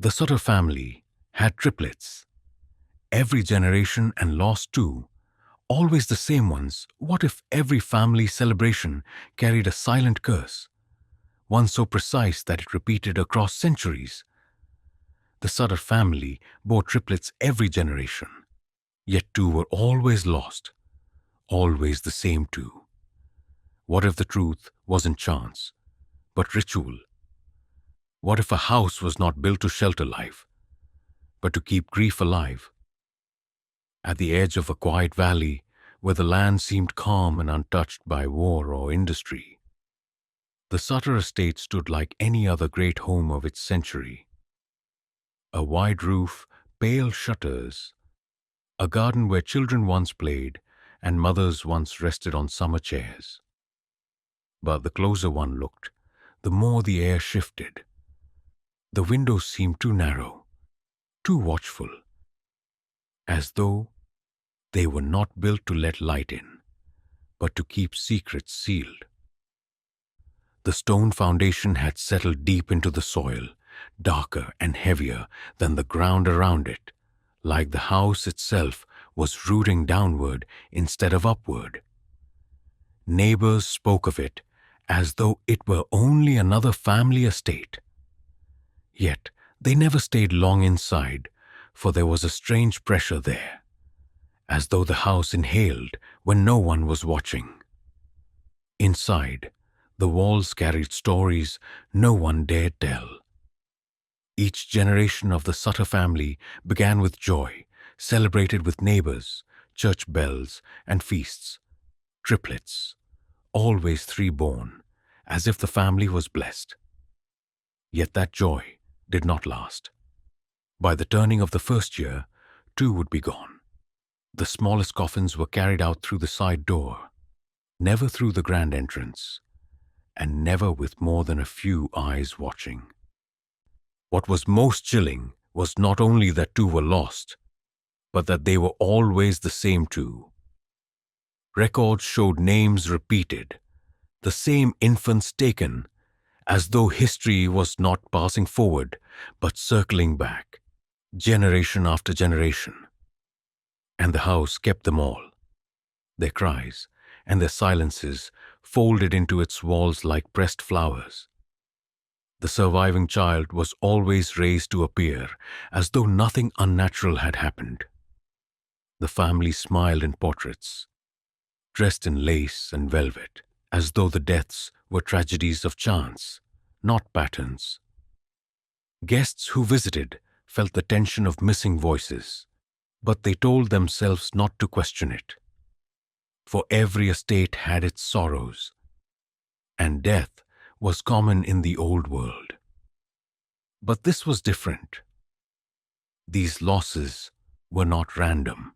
The Sutter family had triplets, every generation and lost two, always the same ones. What if every family celebration carried a silent curse, one so precise that it repeated across centuries? The Sutter family bore triplets every generation, yet two were always lost, always the same two. What if the truth wasn't chance, but ritual? What if a house was not built to shelter life, but to keep grief alive? At the edge of a quiet valley, where the land seemed calm and untouched by war or industry, the Sutter estate stood like any other great home of its century. A wide roof, pale shutters, a garden where children once played and mothers once rested on summer chairs. But the closer one looked, the more the air shifted. The windows seemed too narrow, too watchful, as though they were not built to let light in, but to keep secrets sealed. The stone foundation had settled deep into the soil, darker and heavier than the ground around it, like the house itself was rooting downward instead of upward. Neighbors spoke of it as though it were only another family estate. Yet they never stayed long inside, for there was a strange pressure there, as though the house inhaled when no one was watching. Inside, the walls carried stories no one dared tell. Each generation of the Sutter family began with joy, celebrated with neighbors, church bells, and feasts. Triplets, always three born, as if the family was blessed. Yet that joy did not last. By the turning of the first year, two would be gone. The smallest coffins were carried out through the side door, never through the grand entrance, and never with more than a few eyes watching. What was most chilling was not only that two were lost, but that they were always the same two. Records showed names repeated, the same infants taken, as though history was not passing forward, but circling back, generation after generation. And the house kept them all, their cries and their silences folded into its walls like pressed flowers. The surviving child was always raised to appear as though nothing unnatural had happened. The family smiled in portraits, dressed in lace and velvet, as though the deaths were tragedies of chance, not patterns. Guests who visited felt the tension of missing voices, but they told themselves not to question it. For every estate had its sorrows, and death was common in the old world. But this was different. These losses were not random.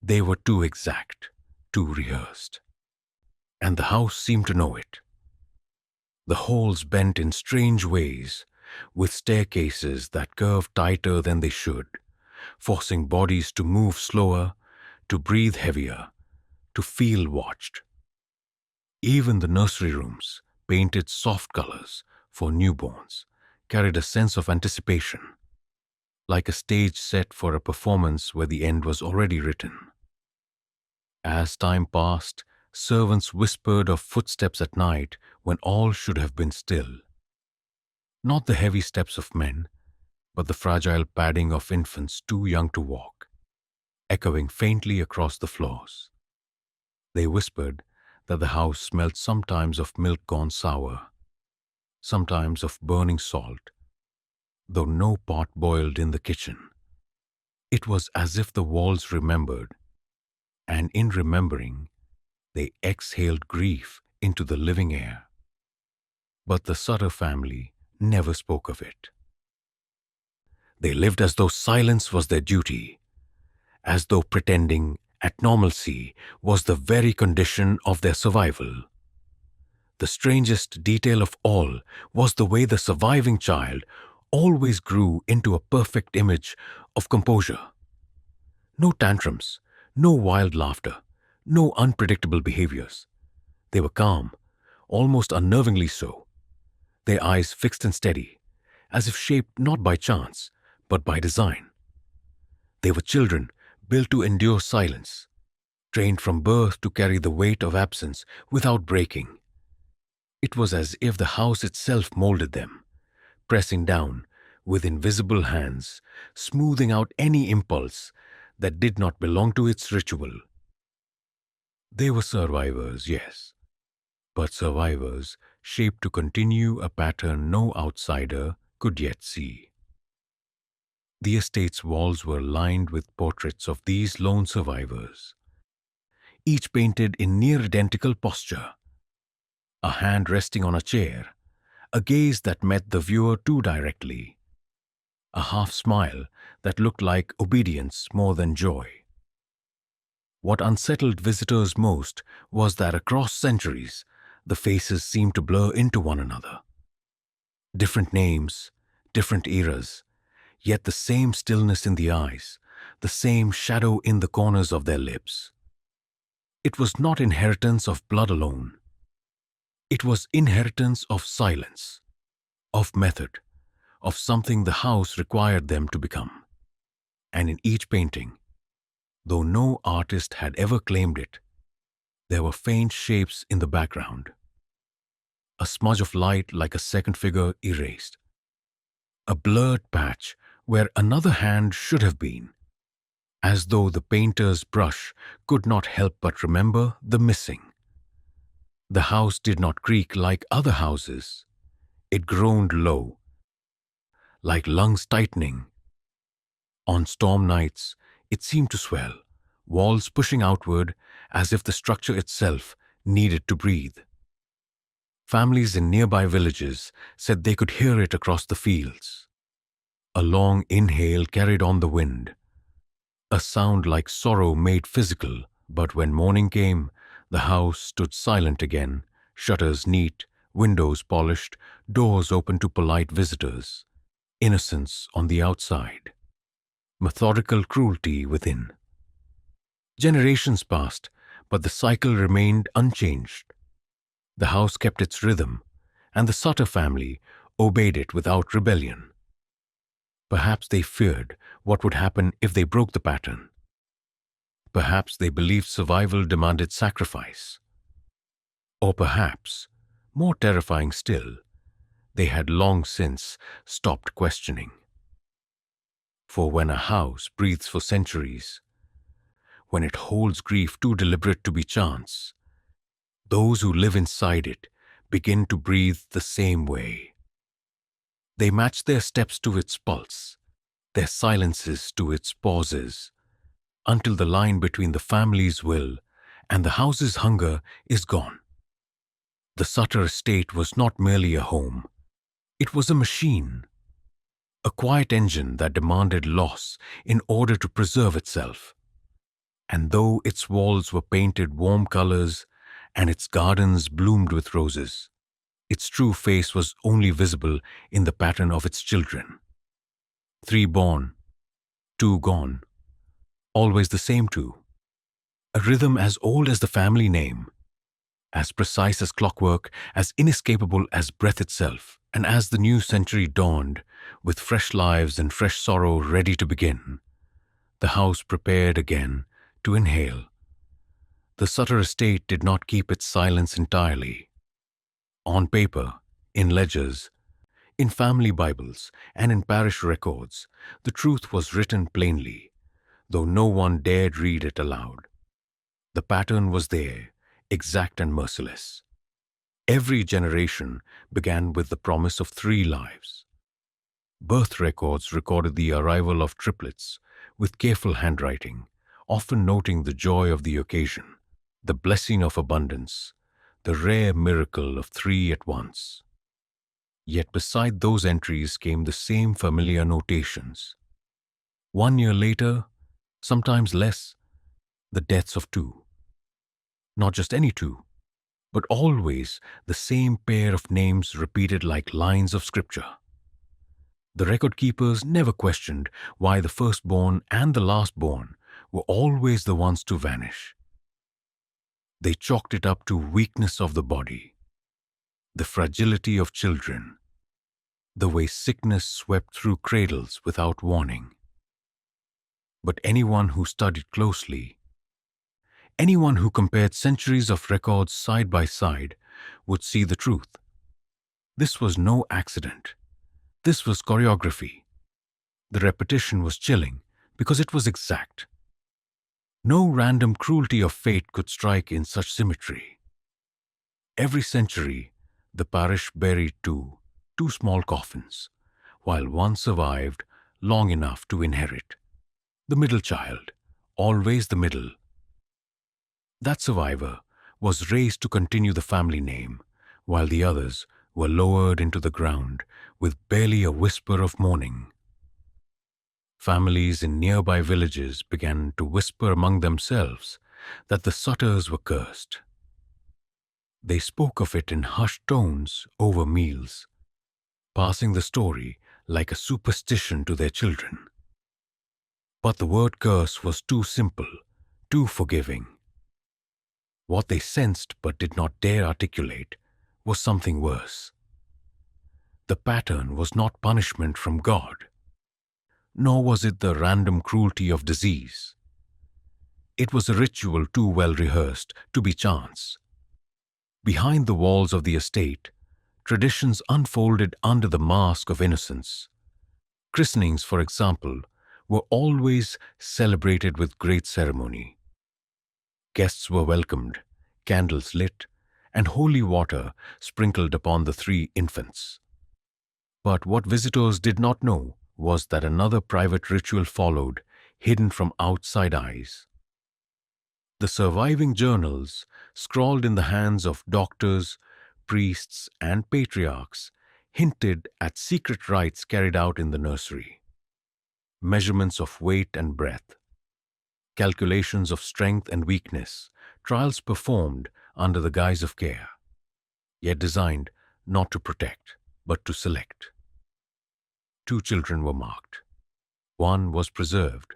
They were too exact, too rehearsed. And the house seemed to know it. The halls bent in strange ways, with staircases that curved tighter than they should, forcing bodies to move slower, to breathe heavier, to feel watched. Even the nursery rooms, painted soft colors for newborns, carried a sense of anticipation, like a stage set for a performance where the end was already written. As time passed, servants whispered of footsteps at night when all should have been still. Not the heavy steps of men, but the fragile padding of infants too young to walk, echoing faintly across the floors. They whispered that the house smelled sometimes of milk gone sour, sometimes of burning salt, though no pot boiled in the kitchen. It was as if the walls remembered, and in remembering, they exhaled grief into the living air. But the Sutter family never spoke of it. They lived as though silence was their duty, as though pretending at normalcy was the very condition of their survival. The strangest detail of all was the way the surviving child always grew into a perfect image of composure. No tantrums, no wild laughter, no unpredictable behaviors. They were calm, almost unnervingly so, their eyes fixed and steady, as if shaped not by chance, but by design. They were children built to endure silence, trained from birth to carry the weight of absence without breaking. It was as if the house itself molded them, pressing down with invisible hands, smoothing out any impulse that did not belong to its ritual. They were survivors, yes, but survivors shaped to continue a pattern no outsider could yet see. The estate's walls were lined with portraits of these lone survivors, each painted in near identical posture, a hand resting on a chair, a gaze that met the viewer too directly, a half smile that looked like obedience more than joy. What unsettled visitors most was that across centuries, the faces seemed to blur into one another. Different names, different eras, yet the same stillness in the eyes, the same shadow in the corners of their lips. It was not inheritance of blood alone. It was inheritance of silence, of method, of something the house required them to become. And in each painting, though no artist had ever claimed it, there were faint shapes in the background. A smudge of light like a second figure erased. A blurred patch where another hand should have been, as though the painter's brush could not help but remember the missing. The house did not creak like other houses. It groaned low, like lungs tightening. On storm nights, it seemed to swell, walls pushing outward as if the structure itself needed to breathe. Families in nearby villages said they could hear it across the fields. A long inhale carried on the wind, a sound like sorrow made physical, but when morning came, the house stood silent again, shutters neat, windows polished, doors open to polite visitors, innocence on the outside, methodical cruelty within. Generations passed, but the cycle remained unchanged. The house kept its rhythm, and the Sutter family obeyed it without rebellion. Perhaps they feared what would happen if they broke the pattern. Perhaps they believed survival demanded sacrifice. Or perhaps, more terrifying still, they had long since stopped questioning. For when a house breathes for centuries, when it holds grief too deliberate to be chance, those who live inside it begin to breathe the same way. They match their steps to its pulse, their silences to its pauses, until the line between the family's will and the house's hunger is gone. The Sutter estate was not merely a home. It was a machine, a quiet engine that demanded loss in order to preserve itself. And though its walls were painted warm colors and its gardens bloomed with roses, its true face was only visible in the pattern of its children. 3 born, 2 gone, always the same 2. A rhythm as old as the family name, as precise as clockwork, as inescapable as breath itself. And as the new century dawned, with fresh lives and fresh sorrow ready to begin, the house prepared again to inhale. The Sutter estate did not keep its silence entirely. On paper, in ledgers, in family Bibles, and in parish records, the truth was written plainly, though no one dared read it aloud. The pattern was there, exact and merciless. Every generation began with the promise of 3 lives. Birth records recorded the arrival of triplets with careful handwriting, often noting the joy of the occasion, the blessing of abundance, the rare miracle of 3 at once. Yet beside those entries came the same familiar notations. 1 year later, sometimes less, the deaths of 2. Not just any 2, but always the same pair of names repeated like lines of scripture. The record keepers never questioned why the firstborn and the lastborn were always the ones to vanish. They chalked it up to weakness of the body, the fragility of children, the way sickness swept through cradles without warning. But anyone who studied closely, anyone who compared centuries of records side by side, would see the truth. This was no accident. This was choreography. The repetition was chilling because it was exact. No random cruelty of fate could strike in such symmetry. Every century, the parish buried two small coffins, while one survived long enough to inherit. The middle child, always the middle. That survivor was raised to continue the family name, while the others were lowered into the ground with barely a whisper of mourning. Families in nearby villages began to whisper among themselves that the Sutters were cursed. They spoke of it in hushed tones over meals, passing the story like a superstition to their children. But the word curse was too simple, too forgiving. What they sensed but did not dare articulate was something worse. The pattern was not punishment from God, nor was it the random cruelty of disease. It was a ritual too well rehearsed to be chance. Behind the walls of the estate, traditions unfolded under the mask of innocence. Christenings, for example, were always celebrated with great ceremony. Guests were welcomed, candles lit, and holy water sprinkled upon the three infants. But what visitors did not know was that another private ritual followed, hidden from outside eyes. The surviving journals, scrawled in the hands of doctors, priests, and patriarchs, hinted at secret rites carried out in the nursery. Measurements of weight and breadth, calculations of strength and weakness, trials performed under the guise of care, yet designed not to protect, but to select. 2 children were marked. 1 was preserved.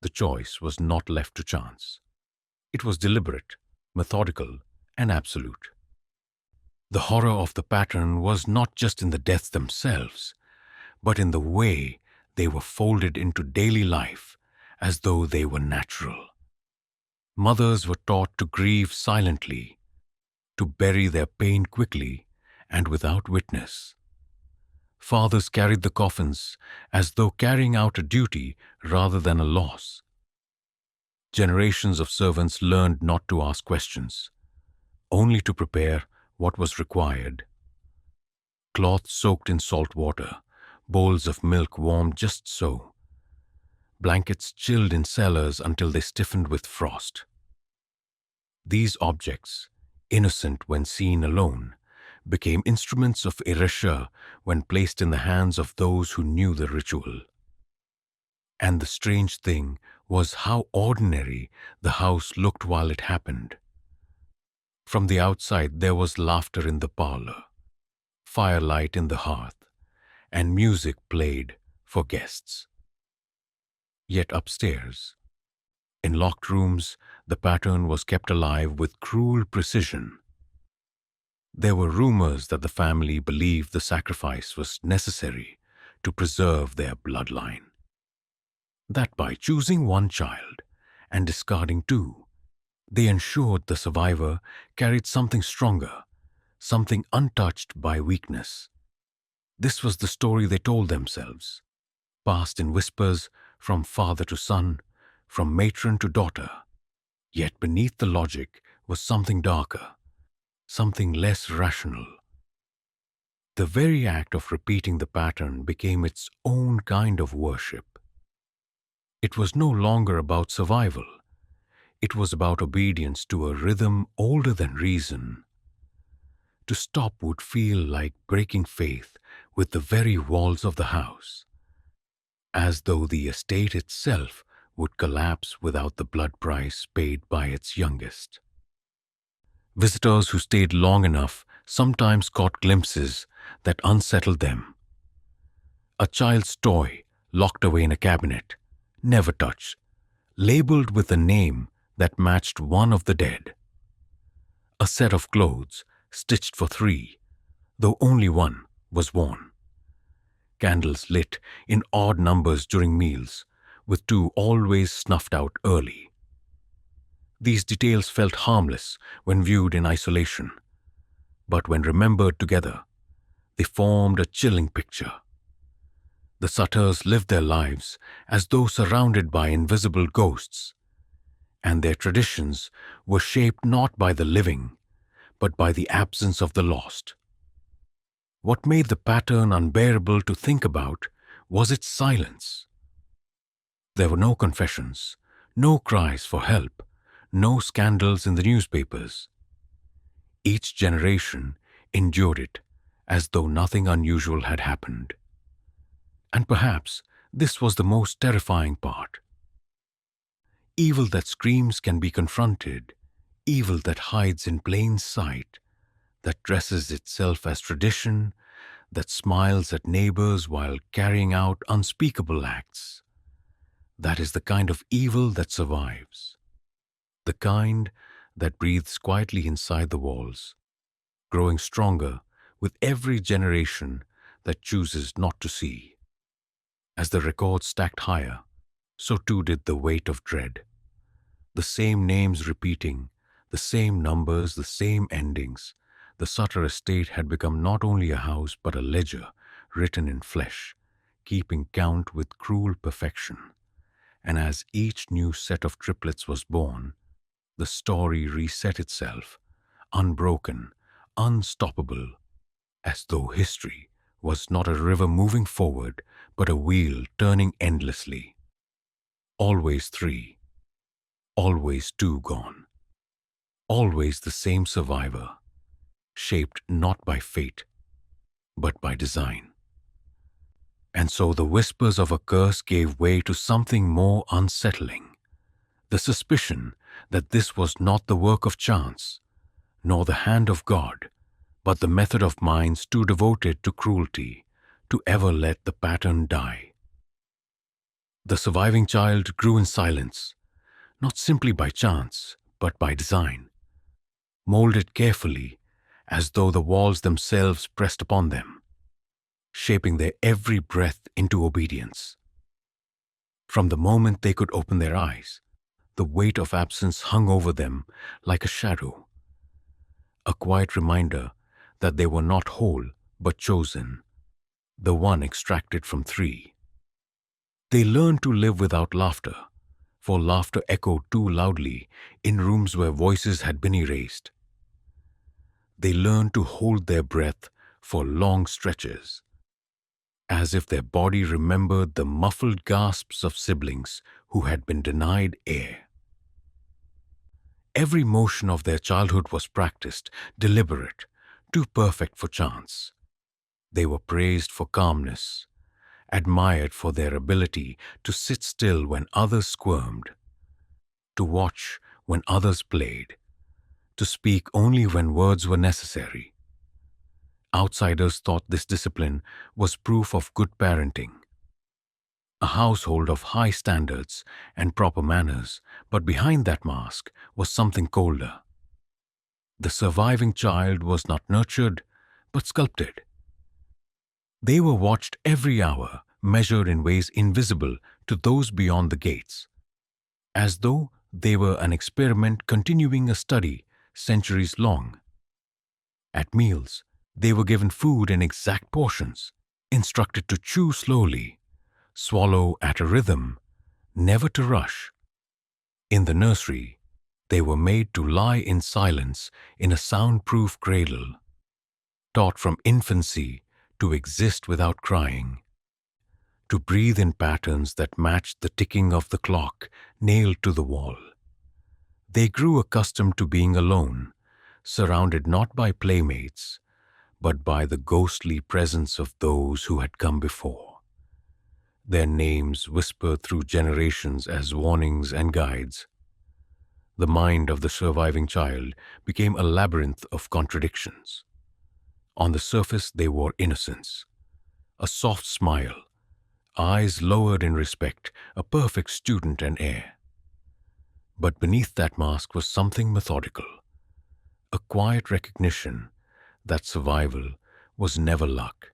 The choice was not left to chance. It was deliberate, methodical, and absolute. The horror of the pattern was not just in the deaths themselves, but in the way they were folded into daily life as though they were natural. Mothers were taught to grieve silently, to bury their pain quickly and without witness. Fathers carried the coffins as though carrying out a duty rather than a loss. Generations of servants learned not to ask questions, only to prepare what was required. Cloths soaked in salt water, bowls of milk warmed just so, blankets chilled in cellars until they stiffened with frost. These objects, innocent when seen alone, became instruments of erasure when placed in the hands of those who knew the ritual. And the strange thing was how ordinary the house looked while it happened. From the outside there was laughter in the parlor, firelight in the hearth, and music played for guests. Yet upstairs, in locked rooms, the pattern was kept alive with cruel precision. There were rumors that the family believed the sacrifice was necessary to preserve their bloodline. That by choosing 1 child and discarding 2, they ensured the survivor carried something stronger, something untouched by weakness. This was the story they told themselves, passed in whispers from father to son, from matron to daughter. Yet beneath the logic was something darker, something less rational. The very act of repeating the pattern became its own kind of worship. It was no longer about survival. It was about obedience to a rhythm older than reason. To stop would feel like breaking faith with the very walls of the house, as though the estate itself would collapse without the blood price paid by its youngest. Visitors who stayed long enough sometimes caught glimpses that unsettled them. A child's toy locked away in a cabinet, never touched, labeled with a name that matched one of the dead. A set of clothes stitched for 3, though only 1 was worn, candles lit in odd numbers during meals, with two always snuffed out early. These details felt harmless when viewed in isolation, but when remembered together, they formed a chilling picture. The Sutters lived their lives as though surrounded by invisible ghosts, and their traditions were shaped not by the living, but by the absence of the lost. What made the pattern unbearable to think about was its silence. There were no confessions, no cries for help, no scandals in the newspapers. Each generation endured it as though nothing unusual had happened. And perhaps this was the most terrifying part. Evil that screams can be confronted, evil that hides in plain sight, that dresses itself as tradition, that smiles at neighbors while carrying out unspeakable acts. That is the kind of evil that survives. The kind that breathes quietly inside the walls, growing stronger with every generation that chooses not to see. As the records stacked higher, so too did the weight of dread. The same names repeating, the same numbers, the same endings. The Sutter estate had become not only a house but a ledger written in flesh, keeping count with cruel perfection. And as each new set of triplets was born, the story reset itself, unbroken, unstoppable, as though history was not a river moving forward, but a wheel turning endlessly. Always three, always two gone, always the same survivor, shaped not by fate, but by design. And so the whispers of a curse gave way to something more unsettling, the suspicion that this was not the work of chance, nor the hand of God, but the method of minds too devoted to cruelty to ever let the pattern die. The surviving child grew in silence, not simply by chance, but by design, molded carefully as though the walls themselves pressed upon them, shaping their every breath into obedience. From the moment they could open their eyes, the weight of absence hung over them like a shadow, a quiet reminder that they were not whole but chosen, the one extracted from three. They learned to live without laughter, for laughter echoed too loudly in rooms where voices had been erased. They learned to hold their breath for long stretches, as if their body remembered the muffled gasps of siblings who had been denied air. Every motion of their childhood was practiced, deliberate, too perfect for chance. They were praised for calmness, admired for their ability to sit still when others squirmed, to watch when others played, to speak only when words were necessary. Outsiders thought this discipline was proof of good parenting, a household of high standards and proper manners, but behind that mask was something colder. The surviving child was not nurtured, but sculpted. They were watched every hour, measured in ways invisible to those beyond the gates, as though they were an experiment continuing a study centuries long. At meals, they were given food in exact portions, instructed to chew slowly, swallow at a rhythm, never to rush. In the nursery, they were made to lie in silence in a soundproof cradle, taught from infancy to exist without crying, to breathe in patterns that matched the ticking of the clock nailed to the wall. They grew accustomed to being alone, surrounded not by playmates, but by the ghostly presence of those who had come before. Their names whispered through generations as warnings and guides. The mind of the surviving child became a labyrinth of contradictions. On the surface, they wore innocence, a soft smile, eyes lowered in respect, a perfect student and heir. But beneath that mask was something methodical, a quiet recognition that survival was never luck.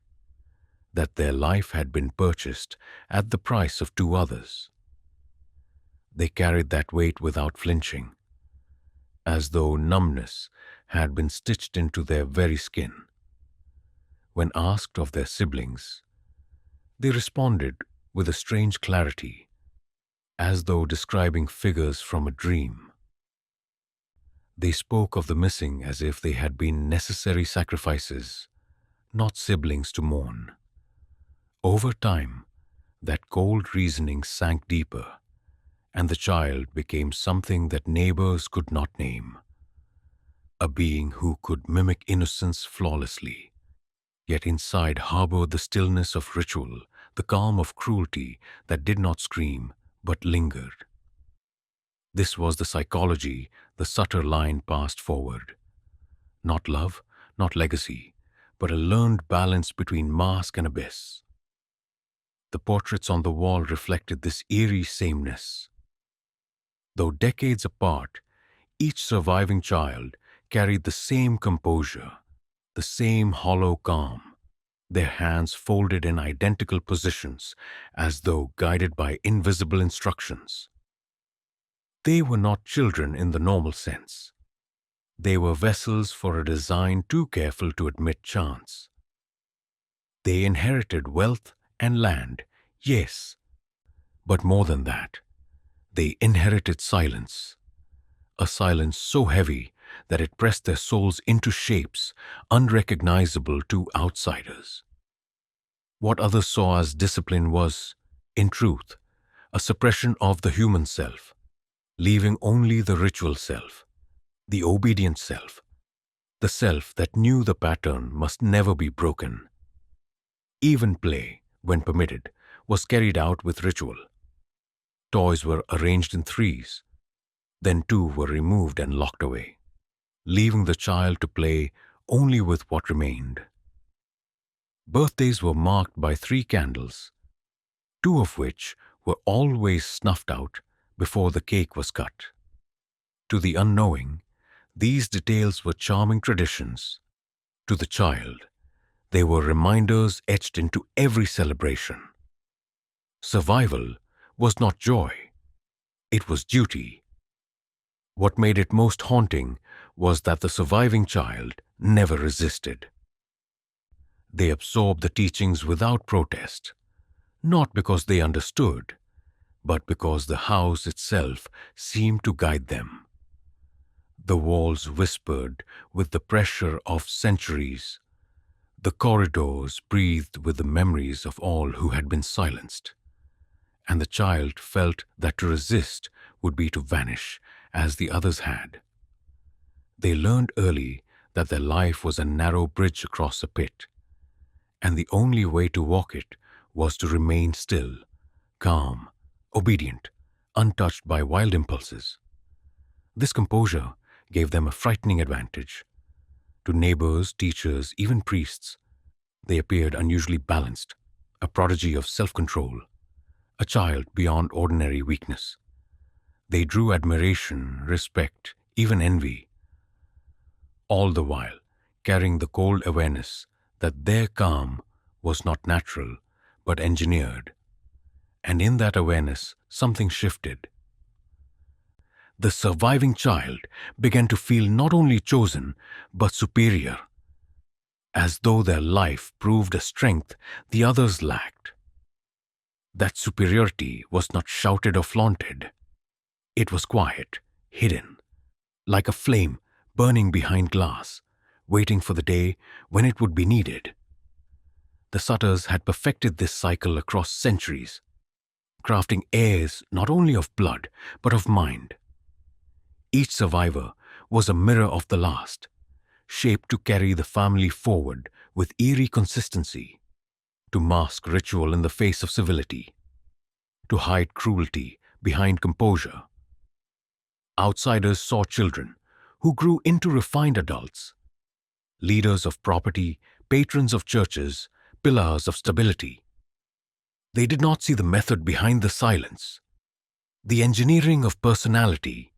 that their life had been purchased at the price of two others. They carried that weight without flinching, as though numbness had been stitched into their very skin. When asked of their siblings, they responded with a strange clarity, as though describing figures from a dream. They spoke of the missing as if they had been necessary sacrifices, not siblings to mourn. Over time, that cold reasoning sank deeper, and the child became something that neighbors could not name. A being who could mimic innocence flawlessly, yet inside harbored the stillness of ritual, the calm of cruelty that did not scream but lingered. This was the psychology the Sutter line passed forward. Not love, not legacy, but a learned balance between mask and abyss. The portraits on the wall reflected this eerie sameness. Though decades apart, each surviving child carried the same composure, the same hollow calm, their hands folded in identical positions as though guided by invisible instructions. They were not children in the normal sense. They were vessels for a design too careful to admit chance. They inherited wealth and land, yes, but more than that, they inherited silence, a silence so heavy that it pressed their souls into shapes unrecognizable to outsiders. What others saw as discipline was, in truth, a suppression of the human self, leaving only the ritual self, the obedient self, the self that knew the pattern must never be broken. Even play, when permitted, was carried out with ritual. Toys were arranged in threes, then two were removed and locked away, leaving the child to play only with what remained. Birthdays were marked by 3 candles, 2 of which were always snuffed out before the cake was cut. To the unknowing, these details were charming traditions. To the child, they were reminders etched into every celebration. Survival was not joy, it was duty. What made it most haunting was that the surviving child never resisted. They absorbed the teachings without protest, not because they understood, but because the house itself seemed to guide them. The walls whispered with the pressure of centuries. The corridors breathed with the memories of all who had been silenced. And the child felt that to resist would be to vanish, as the others had. They learned early that their life was a narrow bridge across a pit, and the only way to walk it was to remain still, calm, obedient, untouched by wild impulses. This composure gave them a frightening advantage. To neighbors, teachers, even priests, they appeared unusually balanced, a prodigy of self-control, a child beyond ordinary weakness. They drew admiration, respect, even envy, all the while carrying the cold awareness that their calm was not natural but engineered. And in that awareness, something shifted. The surviving child began to feel not only chosen but superior, as though their life proved a strength the others lacked. That superiority was not shouted or flaunted. It was quiet, hidden, like a flame burning behind glass, waiting for the day when it would be needed. The Sutters had perfected this cycle across centuries, crafting heirs not only of blood but of mind. Each survivor was a mirror of the last, shaped to carry the family forward with eerie consistency, to mask ritual in the face of civility, to hide cruelty behind composure. Outsiders saw children who grew into refined adults, leaders of property, patrons of churches, pillars of stability. They did not see the method behind the silence, the engineering of personality,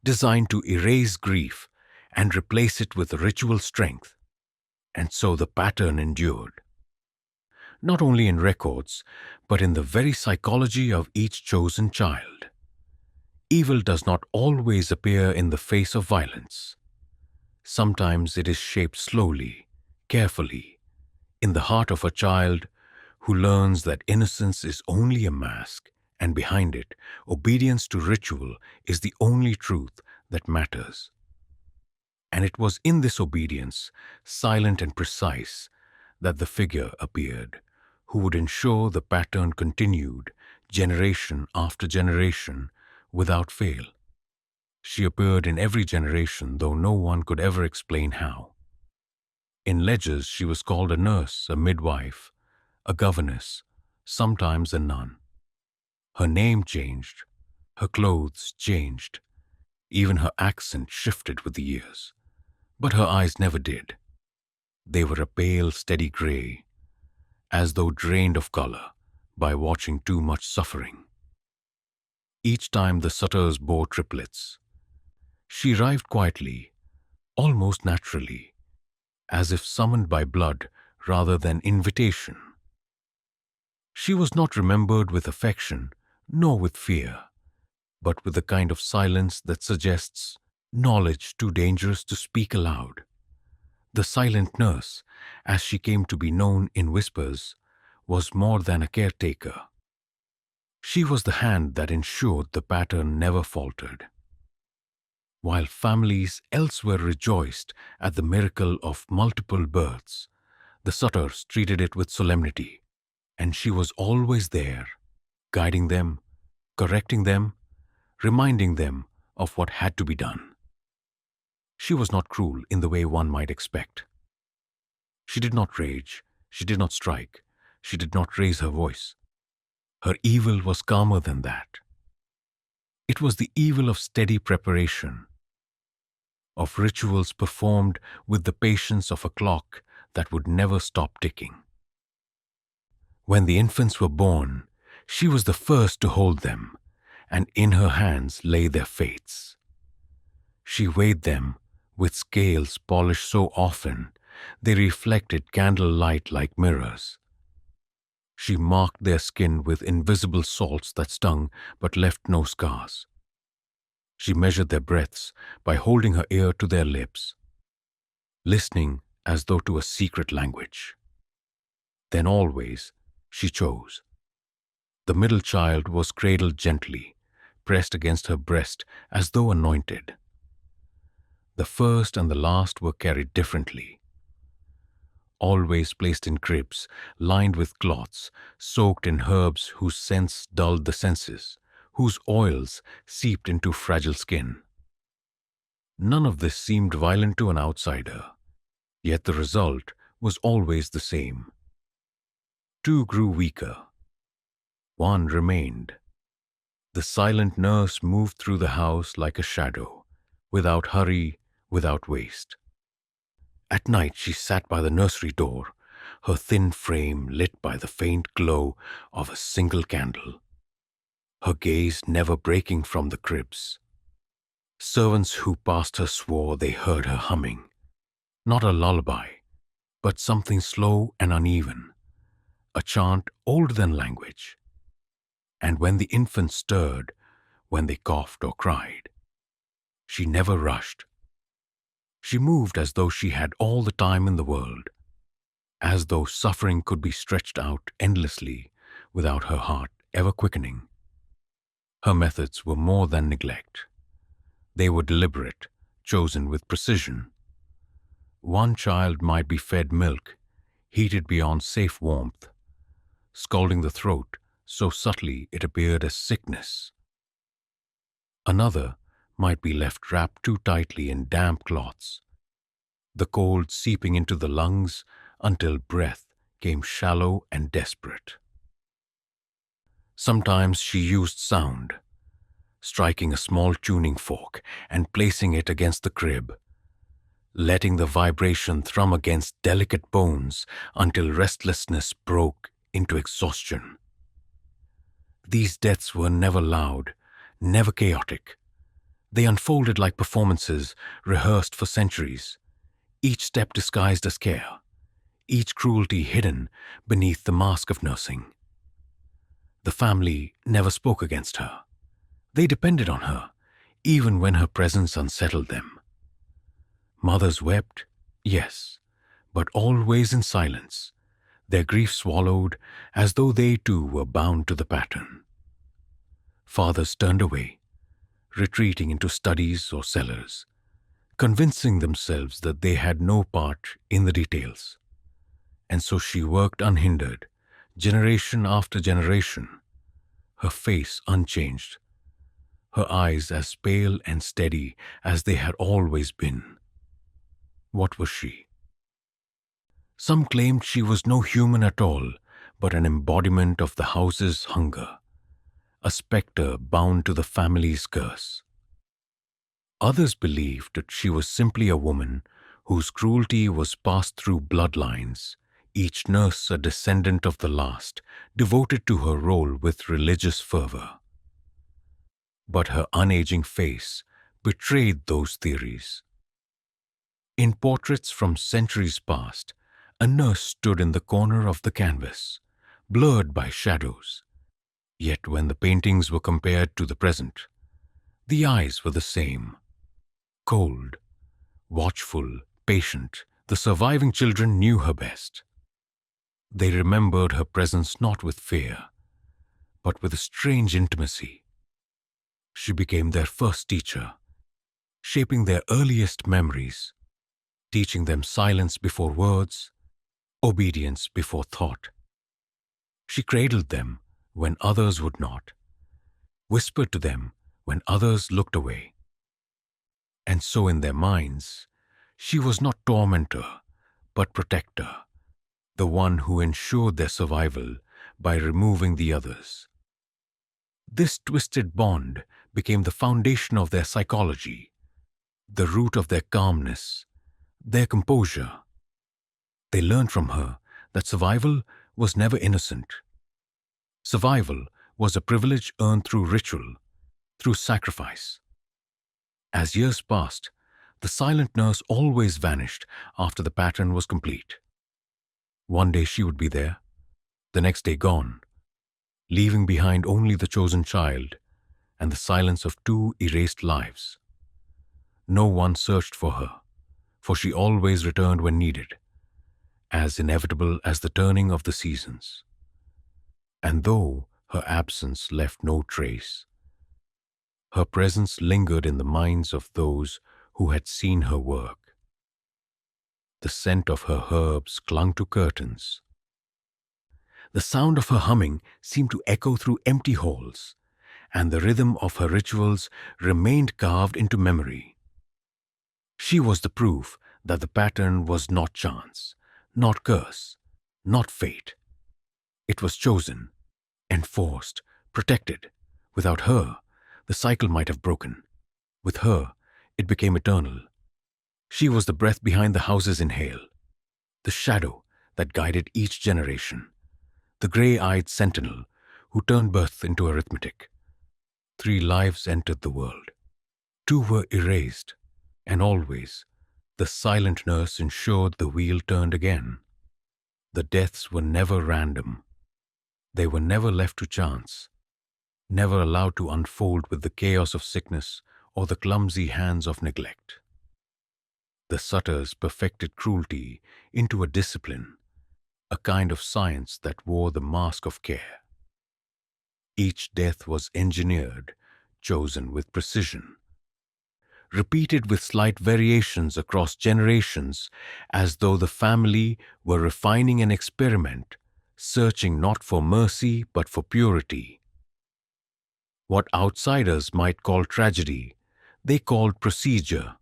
designed to erase grief and replace it with ritual strength. And so the pattern endured. not only in records, but in the very psychology of each chosen child. Evil does not always appear in the face of violence. Sometimes it is shaped slowly, carefully, in the heart of a child who learns that innocence is only a mask, and behind it, obedience to ritual is the only truth that matters. And it was in this obedience, silent and precise, that the figure appeared, who would ensure the pattern continued, generation after generation, without fail. She appeared in every generation, though no one could ever explain how. In ledgers she was called a nurse, a midwife, a governess, sometimes a nun. Her name changed, her clothes changed, even her accent shifted with the years. But her eyes never did. They were a pale, steady gray, as though drained of color by watching too much suffering. Each time the Sutters bore triplets, she arrived quietly, almost naturally, as if summoned by blood rather than invitation. She was not remembered with affection, nor with fear, but with the kind of silence that suggests knowledge too dangerous to speak aloud. The silent nurse, as she came to be known in whispers, was more than a caretaker. She was the hand that ensured the pattern never faltered. While families elsewhere rejoiced at the miracle of multiple births, the Sutters treated it with solemnity, and she was always there, guiding them, correcting them, reminding them of what had to be done. She was not cruel in the way one might expect. She did not rage, she did not strike, she did not raise her voice. Her evil was calmer than that. It was the evil of steady preparation, of rituals performed with the patience of a clock that would never stop ticking. When the infants were born, she was the first to hold them, and in her hands lay their fates. She weighed them with scales polished so often they reflected candlelight like mirrors. She marked their skin with invisible salts that stung but left no scars. She measured their breaths by holding her ear to their lips, listening as though to a secret language. Then always she chose. The middle child was cradled gently, pressed against her breast as though anointed. The first and the last were carried differently, always placed in cribs lined with cloths, soaked in herbs whose scents dulled the senses, whose oils seeped into fragile skin. None of this seemed violent to an outsider, yet the result was always the same. Two grew weaker. One remained. The silent nurse moved through the house like a shadow, without hurry, without waste. At night she sat by the nursery door, her thin frame lit by the faint glow of a single candle, her gaze never breaking from the cribs. Servants who passed her swore they heard her humming, not a lullaby, but something slow and uneven, a chant older than language. And when the infants stirred, when they coughed or cried, she never rushed. She moved as though she had all the time in the world, as though suffering could be stretched out endlessly without her heart ever quickening. Her methods were more than neglect. They were deliberate, chosen with precision. One child might be fed milk, heated beyond safe warmth, scalding the throat so subtly it appeared as sickness. Another might be left wrapped too tightly in damp cloths, the cold seeping into the lungs until breath came shallow and desperate. Sometimes she used sound, striking a small tuning fork and placing it against the crib, letting the vibration thrum against delicate bones until restlessness broke into exhaustion. These deaths were never loud, never chaotic. They unfolded like performances rehearsed for centuries, each step disguised as care, each cruelty hidden beneath the mask of nursing. The family never spoke against her. They depended on her, even when her presence unsettled them. Mothers wept, yes, but always in silence, their grief swallowed as though they too were bound to the pattern. Fathers turned away, retreating into studies or cellars, convincing themselves that they had no part in the details. And so she worked unhindered, generation after generation, her face unchanged, her eyes as pale and steady as they had always been. What was she? Some claimed she was no human at all, but an embodiment of the house's hunger, a spectre bound to the family's curse. Others believed that she was simply a woman whose cruelty was passed through bloodlines, each nurse a descendant of the last, devoted to her role with religious fervor. But her unaging face betrayed those theories. In portraits from centuries past, a nurse stood in the corner of the canvas, blurred by shadows. Yet when the paintings were compared to the present, the eyes were the same. Cold, watchful, patient, the surviving children knew her best. They remembered her presence not with fear, but with a strange intimacy. She became their first teacher, shaping their earliest memories, teaching them silence before words, obedience before thought. She cradled them when others would not, whispered to them when others looked away. And so in their minds, she was not tormentor, but protector, the one who ensured their survival by removing the others. This twisted bond became the foundation of their psychology, the root of their calmness, their composure. They learned from her that survival was never innocent. Survival was a privilege earned through ritual, through sacrifice. As years passed, the silent nurse always vanished after the pattern was complete. One day she would be there, the next day gone, leaving behind only the chosen child and the silence of two erased lives. No one searched for her, for she always returned when needed, as inevitable as the turning of the seasons. And though her absence left no trace, her presence lingered in the minds of those who had seen her work. The scent of her herbs clung to curtains. The sound of her humming seemed to echo through empty halls, and the rhythm of her rituals remained carved into memory. She was the proof that the pattern was not chance, not curse, not fate. It was chosen, enforced, protected. Without her, the cycle might have broken. With her, it became eternal. She was the breath behind the house's inhale, the shadow that guided each generation, the gray-eyed sentinel who turned birth into arithmetic. 3 lives entered the world. 2 were erased, and always, the silent nurse ensured the wheel turned again. The deaths were never random. They were never left to chance, never allowed to unfold with the chaos of sickness or the clumsy hands of neglect. The Sutters perfected cruelty into a discipline, a kind of science that wore the mask of care. Each death was engineered, chosen with precision, repeated with slight variations across generations, as though the family were refining an experiment, searching not for mercy but for purity. What outsiders might call tragedy, they called procedure.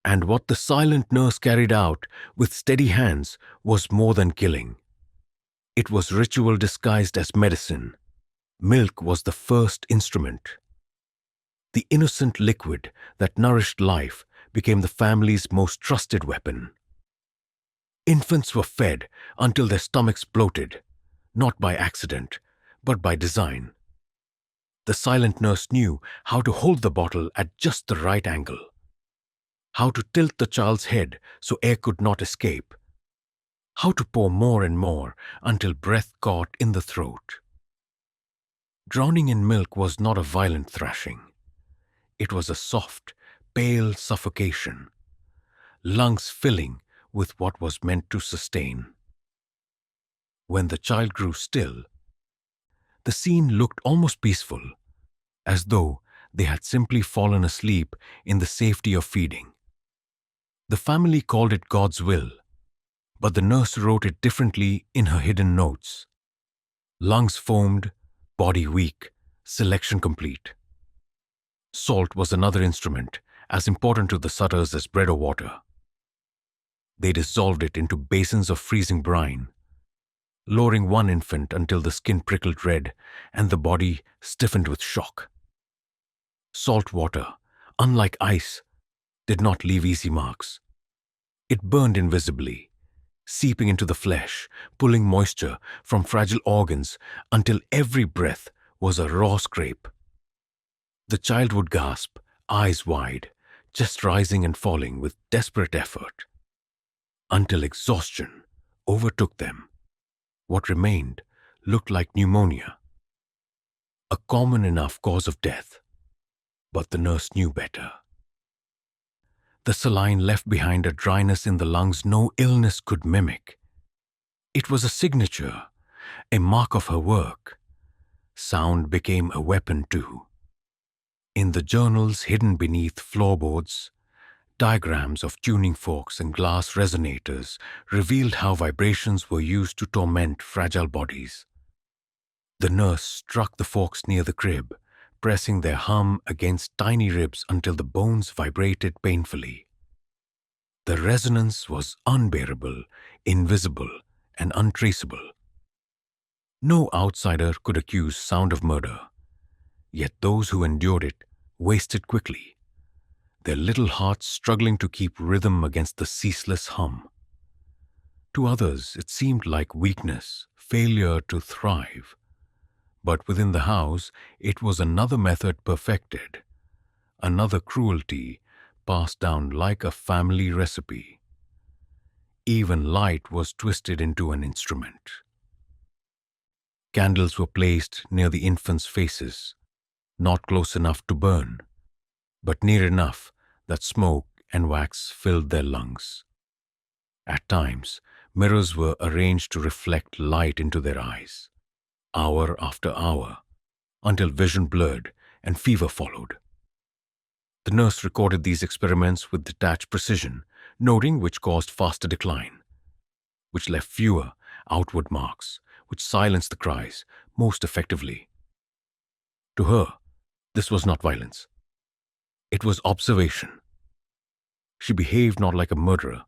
And what the silent nurse carried out with steady hands was more than killing. It was ritual disguised as medicine. Milk was the first instrument. The innocent liquid that nourished life became the family's most trusted weapon. Infants were fed until their stomachs bloated, not by accident, but by design. The silent nurse knew how to hold the bottle at just the right angle, how to tilt the child's head so air could not escape, how to pour more and more until breath caught in the throat. Drowning in milk was not a violent thrashing. It was a soft, pale suffocation, lungs filling with what was meant to sustain. When the child grew still, the scene looked almost peaceful, as though they had simply fallen asleep in the safety of feeding. The family called it God's will, but the nurse wrote it differently in her hidden notes. Lungs foamed, body weak, selection complete. Salt was another instrument, as important to the Sutters as bread or water. They dissolved it into basins of freezing brine, lowering one infant until the skin prickled red and the body stiffened with shock. Salt water, unlike ice, did not leave easy marks. It burned invisibly, seeping into the flesh, pulling moisture from fragile organs until every breath was a raw scrape. The child would gasp, eyes wide, chest rising and falling with desperate effort, until exhaustion overtook them. What remained looked like pneumonia, a common enough cause of death, but the nurse knew better. The saline left behind a dryness in the lungs no illness could mimic. It was a signature, a mark of her work. Sound became a weapon too. In the journals hidden beneath floorboards, diagrams of tuning forks and glass resonators revealed how vibrations were used to torment fragile bodies. The nurse struck the forks near the crib, pressing their hum against tiny ribs until the bones vibrated painfully. The resonance was unbearable, invisible, and untraceable. No outsider could accuse sound of murder, yet those who endured it wasted quickly, their little hearts struggling to keep rhythm against the ceaseless hum. To others, it seemed like weakness, failure to thrive. But within the house, it was another method perfected, another cruelty passed down like a family recipe. Even light was twisted into an instrument. Candles were placed near the infants' faces, not close enough to burn, but near enough that smoke and wax filled their lungs. At times, mirrors were arranged to reflect light into their eyes, hour after hour, until vision blurred and fever followed. The nurse recorded these experiments with detached precision, noting which caused faster decline, which left fewer outward marks, which silenced the cries most effectively. To her, this was not violence. It was observation. She behaved not like a murderer,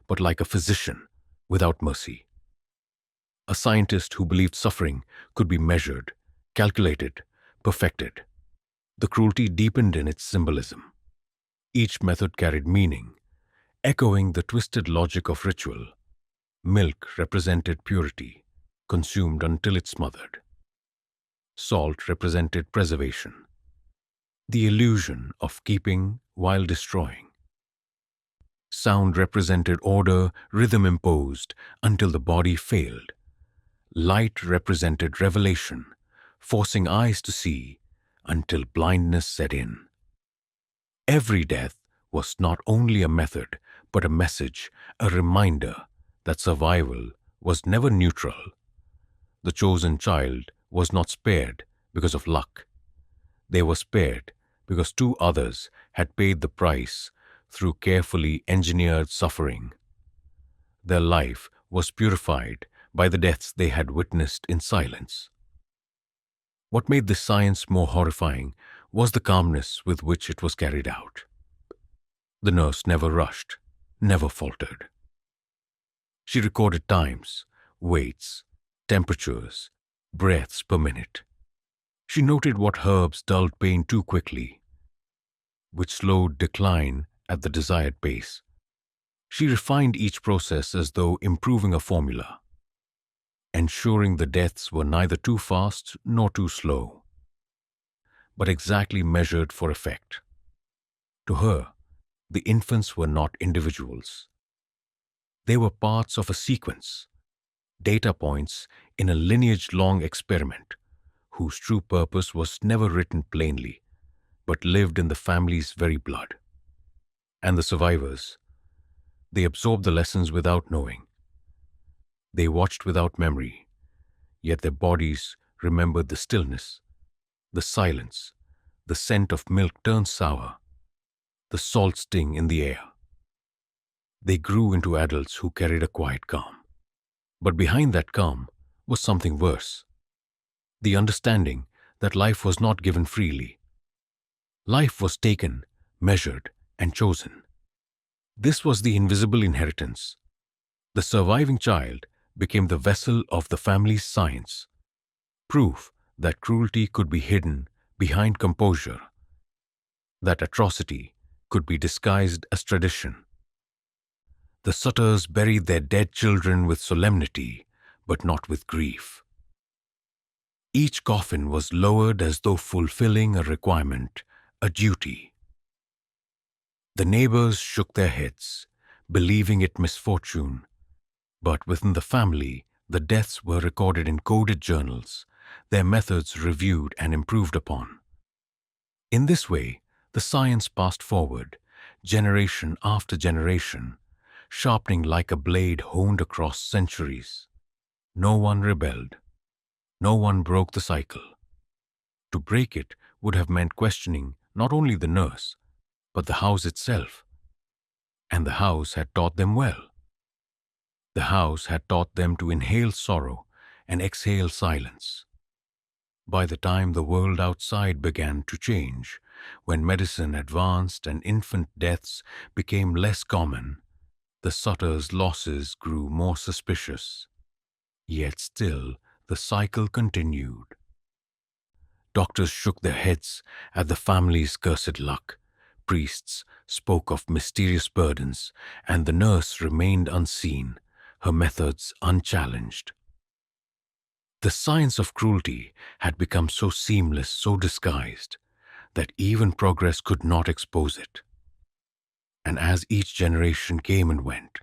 but like a physician without mercy. A scientist who believed suffering could be measured, calculated, perfected. The cruelty deepened in its symbolism. Each method carried meaning, echoing the twisted logic of ritual. Milk represented purity, consumed until it smothered. Salt represented preservation, the illusion of keeping while destroying. Sound represented order, rhythm imposed until the body failed. Light represented revelation, forcing eyes to see until blindness set in. Every death was not only a method, but a message, a reminder that survival was never neutral. The chosen child was not spared because of luck. They were spared because two others had paid the price through carefully engineered suffering. Their life was purified by the deaths they had witnessed in silence. What made this science more horrifying was the calmness with which it was carried out. The nurse never rushed, never faltered. She recorded times, weights, temperatures, breaths per minute. She noted what herbs dulled pain too quickly, which slowed decline at the desired pace. She refined each process as though improving a formula, ensuring the deaths were neither too fast nor too slow, but exactly measured for effect. To her, the infants were not individuals. They were parts of a sequence, data points in a lineage-long experiment whose true purpose was never written plainly, but lived in the family's very blood. And the survivors, they absorbed the lessons without knowing. They watched without memory, yet their bodies remembered the stillness, the silence, the scent of milk turned sour, the salt sting in the air. They grew into adults who carried a quiet calm. But behind that calm was something worse. The understanding that life was not given freely. Life was taken, measured, and chosen. This was the invisible inheritance. The surviving child became the vessel of the family's science, proof that cruelty could be hidden behind composure, that atrocity could be disguised as tradition. The Sutters buried their dead children with solemnity, but not with grief. Each coffin was lowered as though fulfilling a requirement, a duty. The neighbors shook their heads, believing it misfortune, but within the family, the deaths were recorded in coded journals, their methods reviewed and improved upon. In this way, the science passed forward, generation after generation, sharpening like a blade honed across centuries. No one rebelled. No one broke the cycle. To break it would have meant questioning not only the nurse, but the house itself. And the house had taught them well. The house had taught them to inhale sorrow and exhale silence. By the time the world outside began to change, when medicine advanced and infant deaths became less common, the Sutters' losses grew more suspicious. Yet still, the cycle continued. Doctors shook their heads at the family's cursed luck. Priests spoke of mysterious burdens, and the nurse remained unseen, her methods unchallenged. The science of cruelty had become so seamless, so disguised, that even progress could not expose it. And as each generation came and went,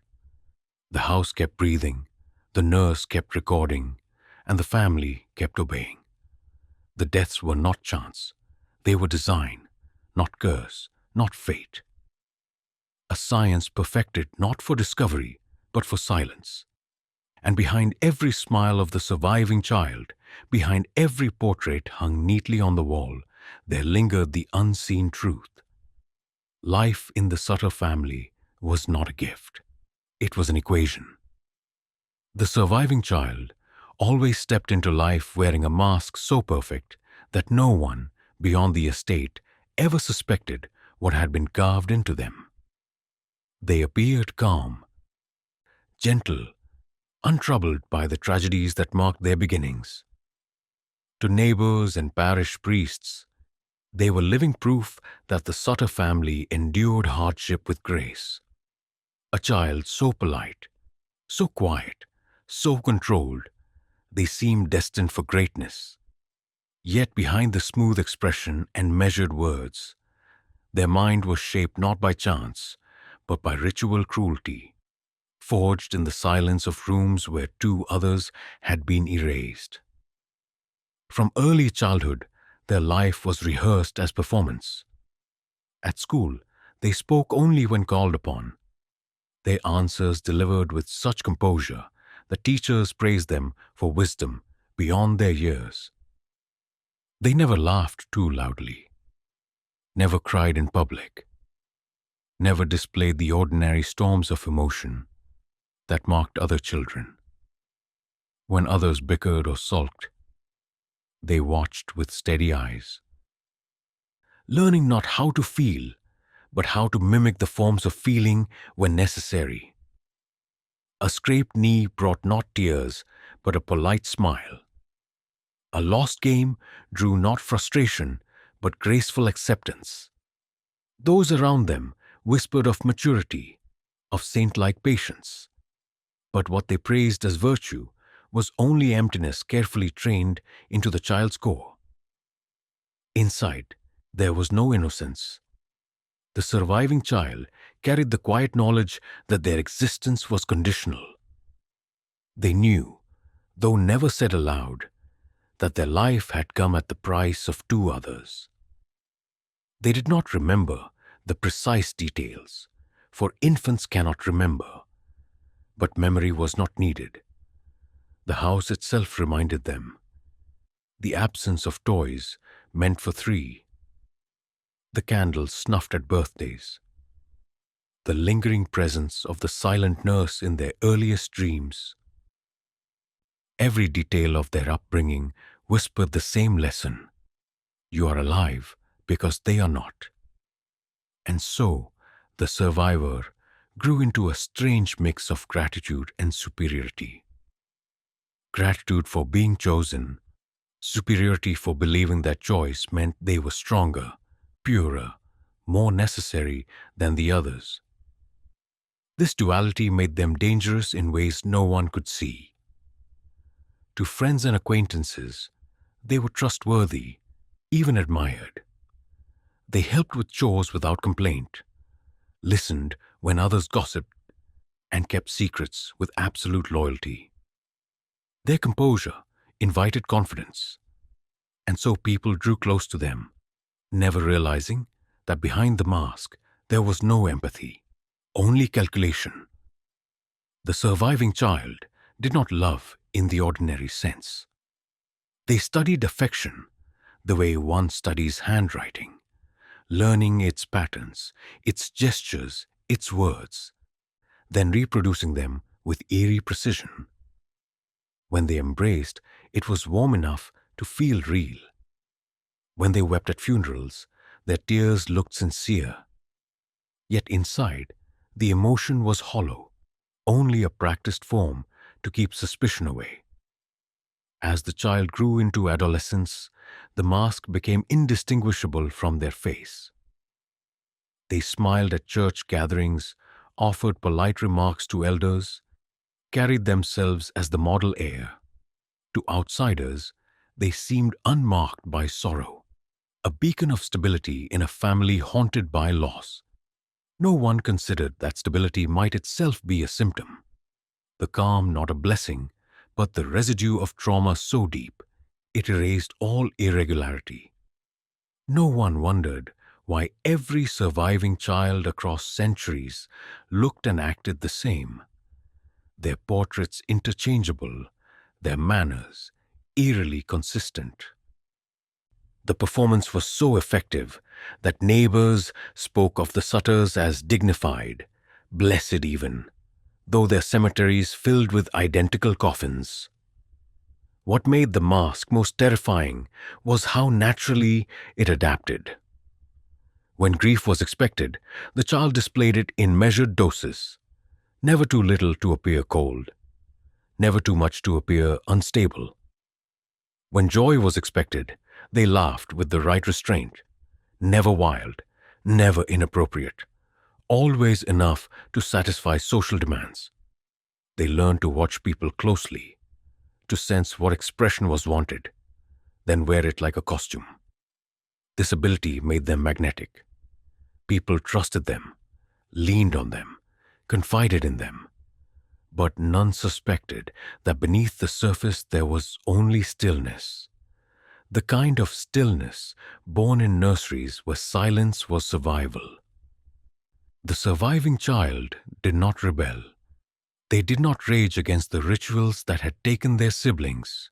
the house kept breathing, the nurse kept recording, and the family kept obeying. The deaths were not chance. They were design, not curse, not fate. A science perfected not for discovery, but for silence. And behind every smile of the surviving child, behind every portrait hung neatly on the wall, there lingered the unseen truth. Life in the Sutter family was not a gift. It was an equation. The surviving child always stepped into life wearing a mask so perfect that no one, beyond the estate, ever suspected what had been carved into them. They appeared calm, gentle, untroubled by the tragedies that marked their beginnings. To neighbors and parish priests, they were living proof that the Sutter family endured hardship with grace. A child so polite, so quiet, so controlled, they seemed destined for greatness. Yet behind the smooth expression and measured words, their mind was shaped not by chance, but by ritual cruelty, forged in the silence of rooms where two others had been erased. From early childhood, their life was rehearsed as performance. At school, they spoke only when called upon. Their answers delivered with such composure that teachers praised them for wisdom beyond their years. They never laughed too loudly, never cried in public, never displayed the ordinary storms of emotion that marked other children. When others bickered or sulked, they watched with steady eyes, learning not how to feel, but how to mimic the forms of feeling when necessary. A scraped knee brought not tears, but a polite smile. A lost game drew not frustration, but graceful acceptance. Those around them whispered of maturity, of saint-like patience. But what they praised as virtue was only emptiness carefully trained into the child's core. Inside, there was no innocence. The surviving child carried the quiet knowledge that their existence was conditional. They knew, though never said aloud, that their life had come at the price of two others. They did not remember the precise details, for infants cannot remember, but memory was not needed. The house itself reminded them. The absence of toys meant for three. The candles snuffed at birthdays. The lingering presence of the silent nurse in their earliest dreams. Every detail of their upbringing whispered the same lesson. You are alive because they are not. And so, the survivor grew into a strange mix of gratitude and superiority. Gratitude for being chosen, superiority for believing that choice meant they were stronger, purer, more necessary than the others. This duality made them dangerous in ways no one could see. To friends and acquaintances, they were trustworthy, even admired. They helped with chores without complaint, listened when others gossiped, and kept secrets with absolute loyalty. Their composure invited confidence, and so people drew close to them, never realizing that behind the mask there was no empathy, only calculation. The surviving child did not love in the ordinary sense. They studied affection the way one studies handwriting, learning its patterns, its gestures, its words, then reproducing them with eerie precision. When they embraced, it was warm enough to feel real. When they wept at funerals, their tears looked sincere. Yet inside, the emotion was hollow, only a practiced form to keep suspicion away. As the child grew into adolescence, the mask became indistinguishable from their face. They smiled at church gatherings, offered polite remarks to elders, carried themselves as the model heir. To outsiders, they seemed unmarked by sorrow, a beacon of stability in a family haunted by loss. No one considered that stability might itself be a symptom. The calm not a blessing, but the residue of trauma so deep, it erased all irregularity. No one wondered why every surviving child across centuries looked and acted the same. Their portraits interchangeable, their manners eerily consistent. The performance was so effective that neighbors spoke of the Sutters as dignified, blessed even, though their cemeteries filled with identical coffins. What made the mask most terrifying was how naturally it adapted. When grief was expected, the child displayed it in measured doses, never too little to appear cold, never too much to appear unstable. When joy was expected, they laughed with the right restraint, never wild, never inappropriate, always enough to satisfy social demands. They learned to watch people closely, to sense what expression was wanted, then wear it like a costume. This ability made them magnetic. People trusted them, leaned on them, confided in them. But none suspected that beneath the surface there was only stillness. The kind of stillness born in nurseries where silence was survival. The surviving child did not rebel. They did not rage against the rituals that had taken their siblings.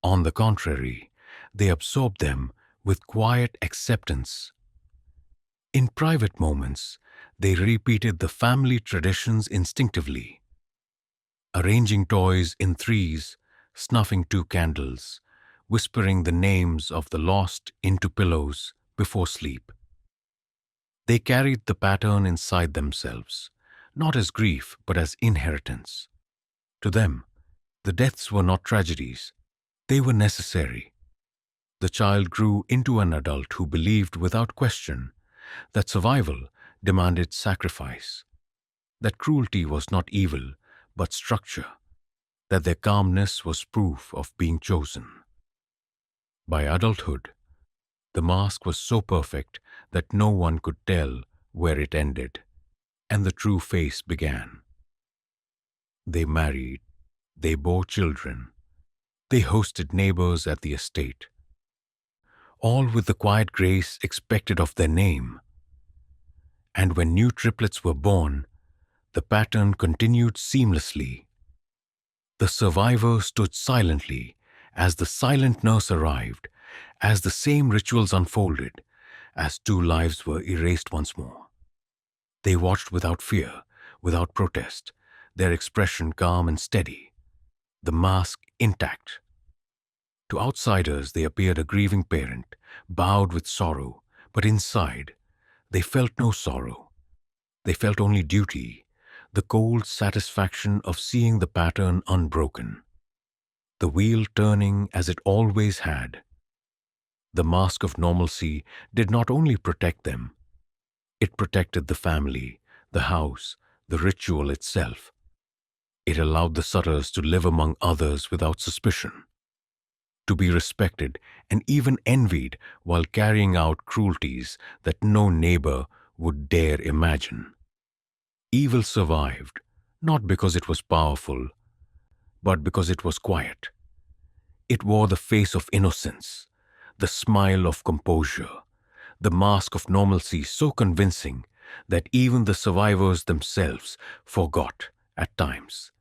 On the contrary, they absorbed them with quiet acceptance. In private moments, they repeated the family traditions instinctively, arranging toys in threes, snuffing two candles, whispering the names of the lost into pillows before sleep. They carried the pattern inside themselves, not as grief but as inheritance. To them, the deaths were not tragedies, they were necessary. The child grew into an adult who believed without question that survival demanded sacrifice, that cruelty was not evil but structure, that their calmness was proof of being chosen. By adulthood, the mask was so perfect that no one could tell where it ended. and the true phase began. They married, they bore children, they hosted neighbors at the estate, all with the quiet grace expected of their name. And when new triplets were born, the pattern continued seamlessly. The survivor stood silently as the silent nurse arrived, as the same rituals unfolded, as two lives were erased once more. They watched without fear, without protest, their expression calm and steady, the mask intact. To outsiders, they appeared a grieving parent, bowed with sorrow, but inside, they felt no sorrow. They felt only duty, the cold satisfaction of seeing the pattern unbroken, the wheel turning as it always had. The mask of normalcy did not only protect them, it protected the family, the house, the ritual itself. It allowed the Sutters to live among others without suspicion, to be respected and even envied while carrying out cruelties that no neighbor would dare imagine. Evil survived, not because it was powerful, but because it was quiet. It wore the face of innocence, the smile of composure, the mask of normalcy so convincing that even the survivors themselves forgot, at times,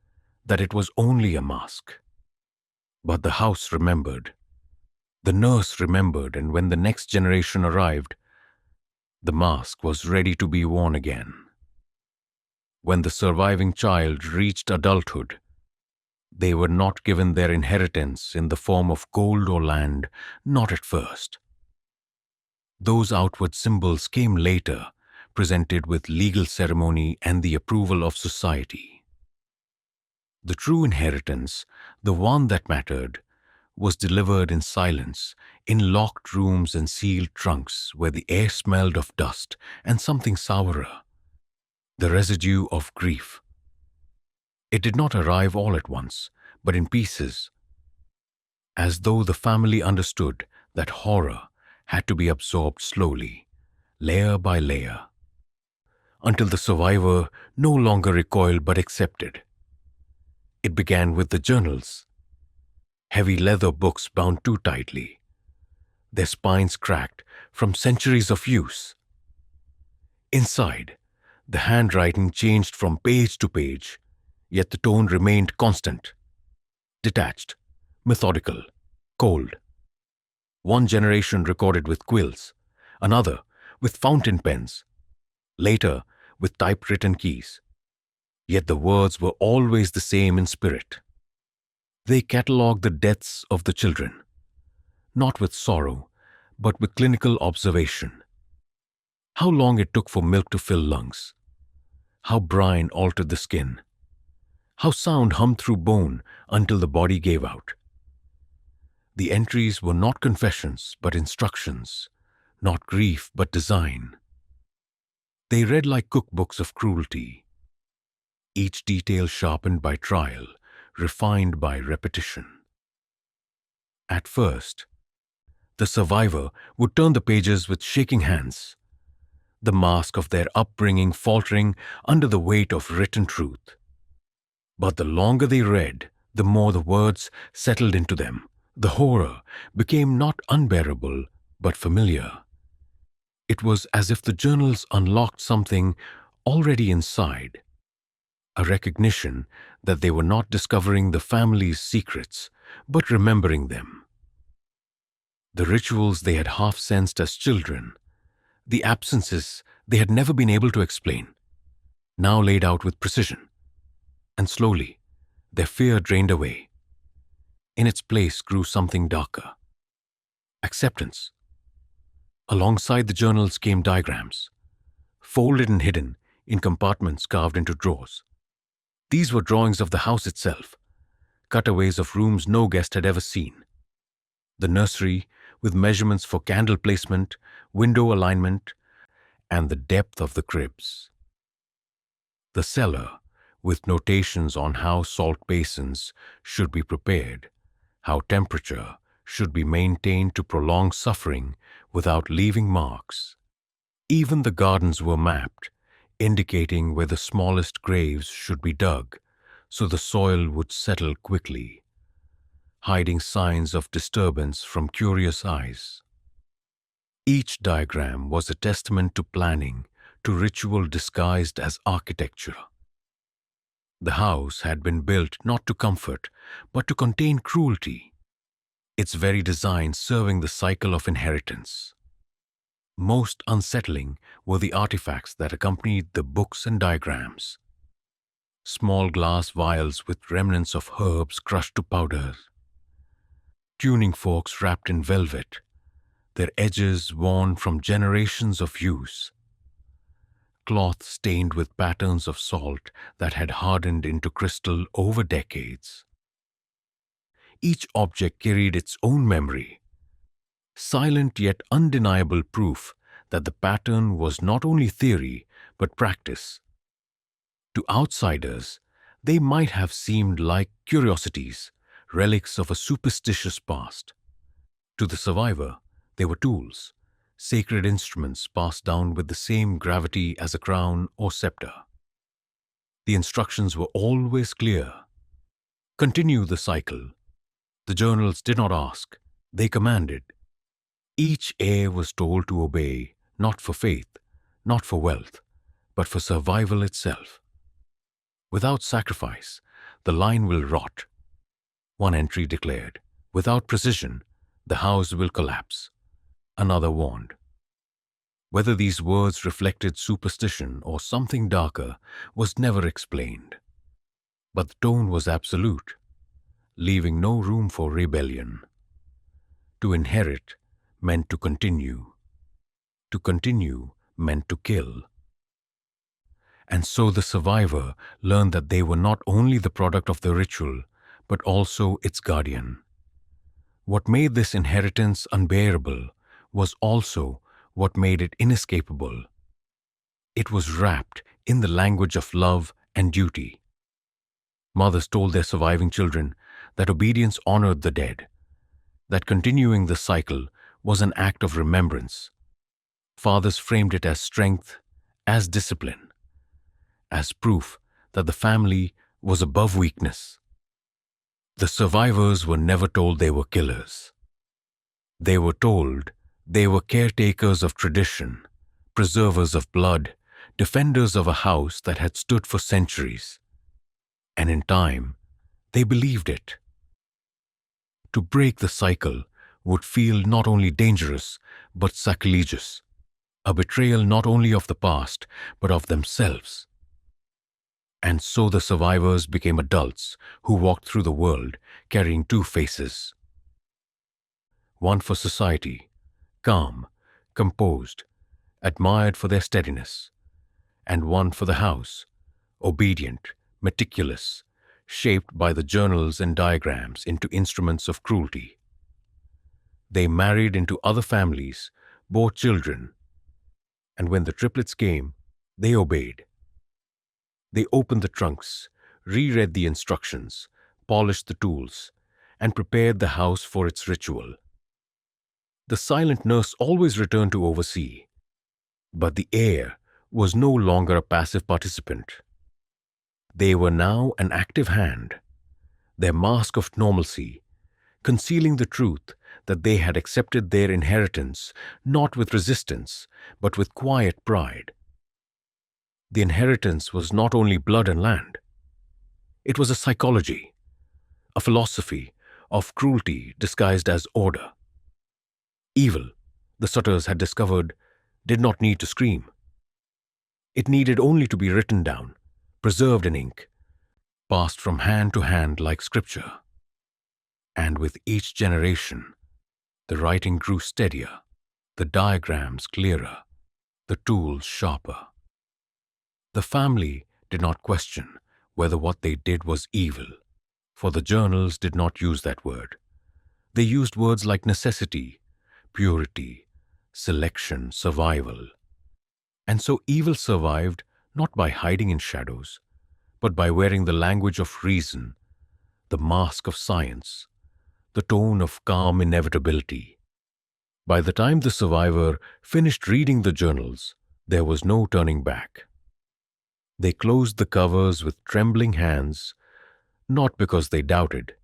that it was only a mask. But the house remembered. The nurse remembered, and when the next generation arrived, the mask was ready to be worn again. When the surviving child reached adulthood, they were not given their inheritance in the form of gold or land, not at first. Those outward symbols came later, presented with legal ceremony and the approval of society. The true inheritance, the one that mattered, was delivered in silence, in locked rooms and sealed trunks where the air smelled of dust and something sourer, the residue of grief. It did not arrive all at once, but in pieces, as though the family understood that horror had to be absorbed slowly, layer by layer, until the survivor no longer recoiled but accepted. It began with the journals, heavy leather books bound too tightly, their spines cracked from centuries of use. Inside, the handwriting changed from page to page, yet the tone remained constant, detached, methodical, cold. One generation recorded with quills, another with fountain pens, later with typewritten keys. Yet the words were always the same in spirit. They catalogued the deaths of the children, not with sorrow, but with clinical observation. How long it took for milk to fill lungs, how brine altered the skin, how sound hummed through bone until the body gave out. The entries were not confessions but instructions, not grief but design. They read like cookbooks of cruelty, each detail sharpened by trial, refined by repetition. At first, the survivor would turn the pages with shaking hands, the mask of their upbringing faltering under the weight of written truth. But the longer they read, the more the words settled into them. The horror became not unbearable, but familiar. It was as if the journals unlocked something already inside, a recognition that they were not discovering the family's secrets, but remembering them. The rituals they had half sensed as children, the absences they had never been able to explain, now laid out with precision. And slowly, their fear drained away. In its place grew something darker. Acceptance. Alongside the journals came diagrams, folded and hidden in compartments carved into drawers. These were drawings of the house itself, cutaways of rooms no guest had ever seen. The nursery, with measurements for candle placement, window alignment, and the depth of the cribs. The cellar, with notations on how salt basins should be prepared, how temperature should be maintained to prolong suffering without leaving marks. Even the gardens were mapped, indicating where the smallest graves should be dug so the soil would settle quickly, hiding signs of disturbance from curious eyes. Each diagram was a testament to planning, to ritual disguised as architecture. The house had been built not to comfort, but to contain cruelty, its very design serving the cycle of inheritance. Most unsettling were the artifacts that accompanied the books and diagrams. Small glass vials with remnants of herbs crushed to powder, tuning forks wrapped in velvet, their edges worn from generations of use, cloth stained with patterns of salt that had hardened into crystal over decades. Each object carried its own memory, silent yet undeniable proof that the pattern was not only theory but practice. To outsiders, they might have seemed like curiosities, relics of a superstitious past. To the survivor, they were tools, sacred instruments passed down with the same gravity as a crown or scepter. The instructions were always clear. Continue the cycle. The journals did not ask, they commanded. Each heir was told to obey, not for faith, not for wealth, but for survival itself. Without sacrifice, the line will rot. One entry declared, without precision, the house will collapse. Another warned. Whether these words reflected superstition or something darker was never explained. But the tone was absolute, leaving no room for rebellion. To inherit meant to continue. To continue meant to kill. And so the survivor learned that they were not only the product of the ritual, but also its guardian. What made this inheritance unbearable was also what made it inescapable. It was wrapped in the language of love and duty. Mothers told their surviving children that obedience honored the dead, that continuing the cycle was an act of remembrance. Fathers framed it as strength, as discipline, as proof that the family was above weakness. The survivors were never told they were killers. They were told they were caretakers of tradition, preservers of blood, defenders of a house that had stood for centuries. And in time, they believed it. To break the cycle would feel not only dangerous, but sacrilegious, a betrayal not only of the past, but of themselves. And so the survivors became adults who walked through the world carrying two faces. One for society, calm, composed, admired for their steadiness, and one for the house, obedient, meticulous, shaped by the journals and diagrams into instruments of cruelty. They married into other families, bore children, and when the triplets came, they obeyed. They opened the trunks, reread the instructions, polished the tools, and prepared the house for its ritual. The silent nurse always returned to oversee, but the heir was no longer a passive participant. They were now an active hand, their mask of normalcy, concealing the truth that they had accepted their inheritance not with resistance, but with quiet pride. The inheritance was not only blood and land. It was a psychology, a philosophy of cruelty disguised as order. Evil, the Sutters had discovered, did not need to scream. It needed only to be written down, preserved in ink, passed from hand to hand like scripture. And with each generation, the writing grew steadier, the diagrams clearer, the tools sharper. The family did not question whether what they did was evil, for the journals did not use that word. They used words like necessity, purity, selection, survival. And so evil survived not by hiding in shadows, but by wearing the language of reason, the mask of science, the tone of calm inevitability. By the time the survivor finished reading the journals, there was no turning back. They closed the covers with trembling hands, not because they doubted,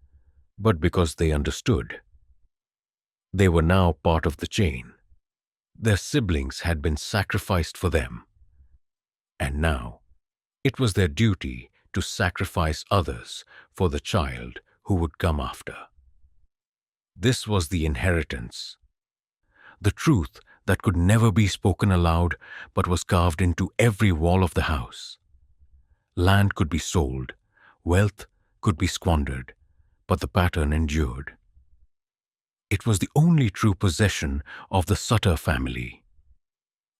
but because they understood. They were now part of the chain. Their siblings had been sacrificed for them, and now it was their duty to sacrifice others for the child who would come after. This was the inheritance, the truth that could never be spoken aloud but was carved into every wall of the house. Land could be sold, wealth could be squandered, but the pattern endured. It was the only true possession of the Sutter family,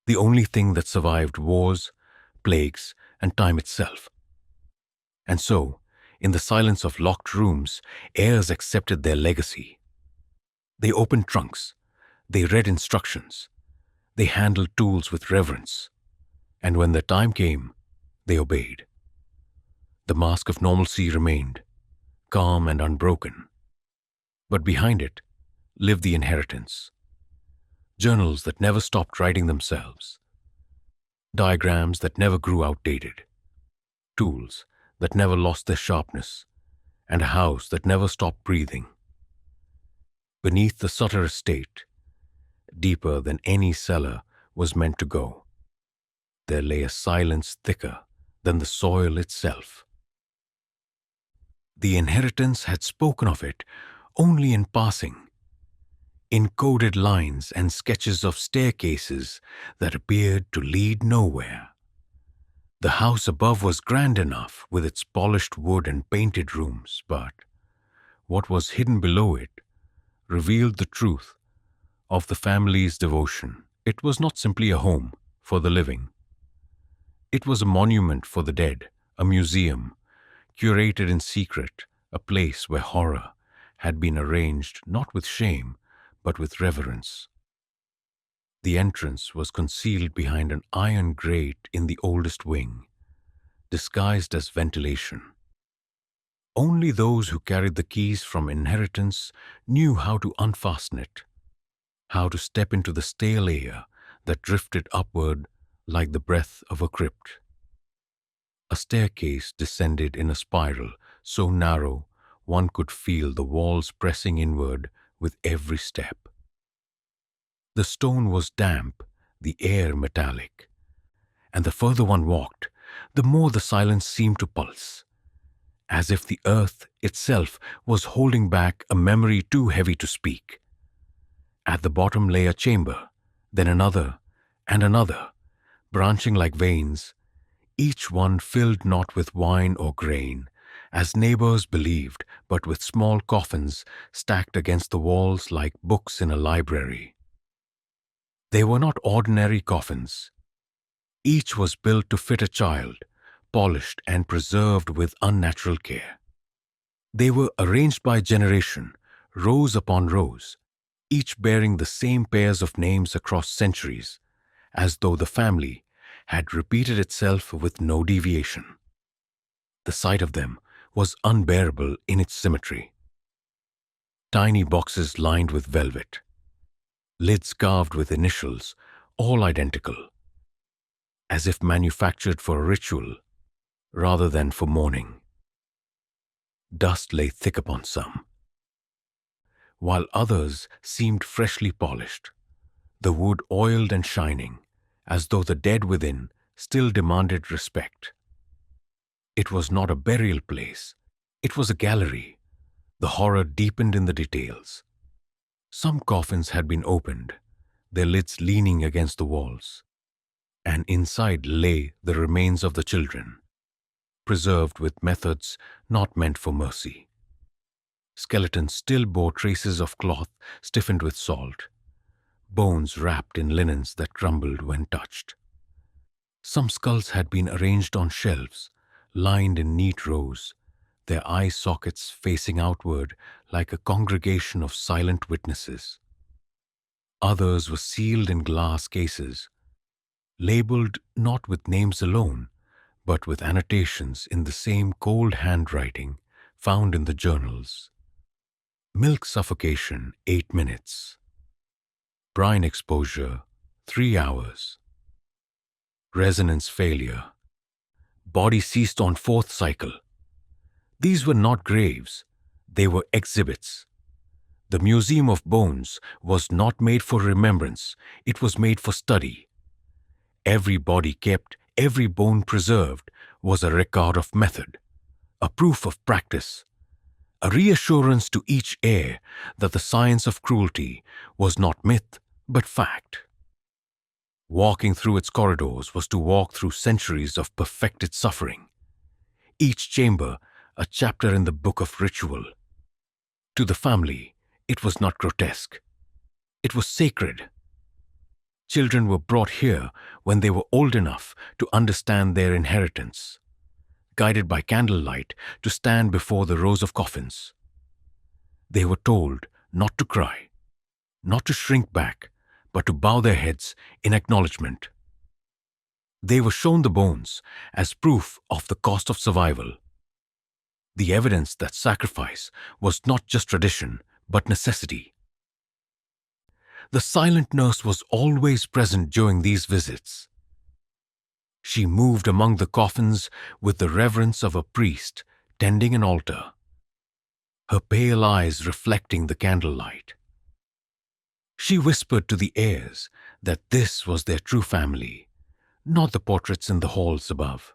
the only thing that survived wars, plagues, and time itself. And so, in the silence of locked rooms, heirs accepted their legacy. They opened trunks, they read instructions, they handled tools with reverence, and when their time came, they obeyed. The mask of normalcy remained, calm and unbroken. But behind it lived the inheritance. Journals that never stopped writing themselves. Diagrams that never grew outdated. Tools that never lost their sharpness. And a house that never stopped breathing. Beneath the Sutter estate, deeper than any cellar was meant to go, there lay a silence thicker than the soil itself. The inheritance had spoken of it only in passing, in coded lines and sketches of staircases that appeared to lead nowhere. The house above was grand enough with its polished wood and painted rooms, but what was hidden below it revealed the truth of the family's devotion. It was not simply a home for the living. It was a monument for the dead, a museum, curated in secret, a place where horror had been arranged not with shame, but with reverence. The entrance was concealed behind an iron grate in the oldest wing, disguised as ventilation. Only those who carried the keys from inheritance knew how to unfasten it, how to step into the stale air that drifted upward like the breath of a crypt. A staircase descended in a spiral so narrow one could feel the walls pressing inward with every step. The stone was damp, the air metallic, and the further one walked, the more the silence seemed to pulse, as if the earth itself was holding back a memory too heavy to speak. At the bottom lay a chamber, then another, and another, branching like veins, each one filled not with wine or grain, as neighbors believed, but with small coffins stacked against the walls like books in a library. They were not ordinary coffins. Each was built to fit a child, polished and preserved with unnatural care. They were arranged by generation, rows upon rows, each bearing the same pairs of names across centuries, as though the family had repeated itself with no deviation. The sight of them was unbearable in its symmetry. Tiny boxes lined with velvet, lids carved with initials, all identical, as if manufactured for a ritual rather than for mourning. Dust lay thick upon some, while others seemed freshly polished, the wood oiled and shining, as though the dead within still demanded respect. It was not a burial place, it was a gallery. The horror deepened in the details. Some coffins had been opened, their lids leaning against the walls, and inside lay the remains of the children, preserved with methods not meant for mercy. Skeletons still bore traces of cloth stiffened with salt, bones wrapped in linens that crumbled when touched. Some skulls had been arranged on shelves, lined in neat rows, their eye sockets facing outward like a congregation of silent witnesses. Others were sealed in glass cases, labeled not with names alone, but with annotations in the same cold handwriting found in the journals. Milk suffocation, 8 minutes. Brine exposure, 3 hours. Resonance failure. body ceased on fourth cycle. These were not graves, they were exhibits. The Museum of Bones was not made for remembrance, it was made for study. Every body kept, every bone preserved was a record of method, a proof of practice, a reassurance to each heir that the science of cruelty was not myth but fact. Walking through its corridors was to walk through centuries of perfected suffering. Each chamber a chapter in the book of ritual. To the family, it was not grotesque. It was sacred. Children were brought here when they were old enough to understand their inheritance, guided by candlelight to stand before the rows of coffins. They were told not to cry, not to shrink back, but to bow their heads in acknowledgement. They were shown the bones as proof of the cost of survival, the evidence that sacrifice was not just tradition, but necessity. The silent nurse was always present during these visits. She moved among the coffins with the reverence of a priest tending an altar, her pale eyes reflecting the candlelight. She whispered to the heirs that this was their true family, not the portraits in the halls above.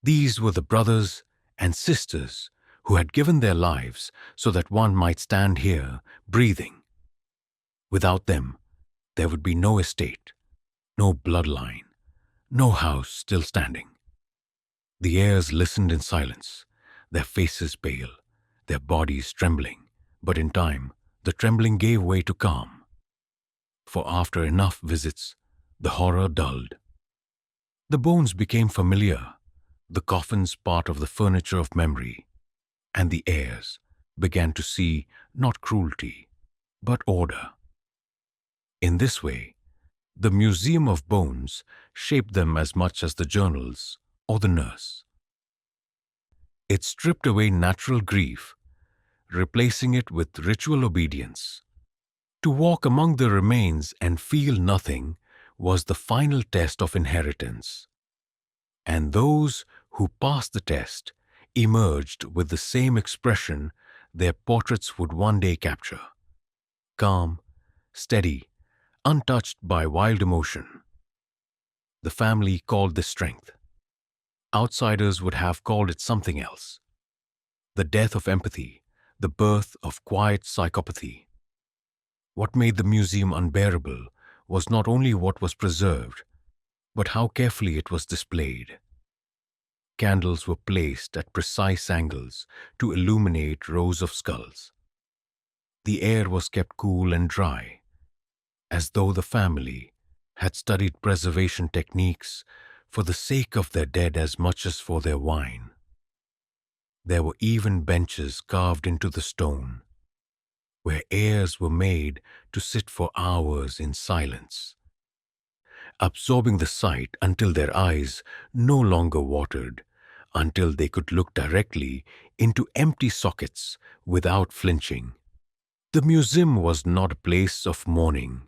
These were the brothers and sisters who had given their lives so that one might stand here, breathing. Without them, there would be no estate, no bloodline, no house still standing. The heirs listened in silence, their faces pale, their bodies trembling, but in time, the trembling gave way to calm. For after enough visits, the horror dulled. The bones became familiar, the coffins part of the furniture of memory, and the heirs began to see not cruelty, but order. In this way, the Museum of Bones shaped them as much as the journals or the nurse. It stripped away natural grief, replacing it with ritual obedience. To walk among the remains and feel nothing was the final test of inheritance. And those who passed the test emerged with the same expression their portraits would one day capture. Calm, steady, untouched by wild emotion. The family called this strength. Outsiders would have called it something else. The death of empathy, the birth of quiet psychopathy. What made the museum unbearable was not only what was preserved, but how carefully it was displayed. Candles were placed at precise angles to illuminate rows of skulls. The air was kept cool and dry, as though the family had studied preservation techniques for the sake of their dead as much as for their wine. There were even benches carved into the stone, where heirs were made to sit for hours in silence, absorbing the sight until their eyes no longer watered, until they could look directly into empty sockets without flinching. The museum was not a place of mourning.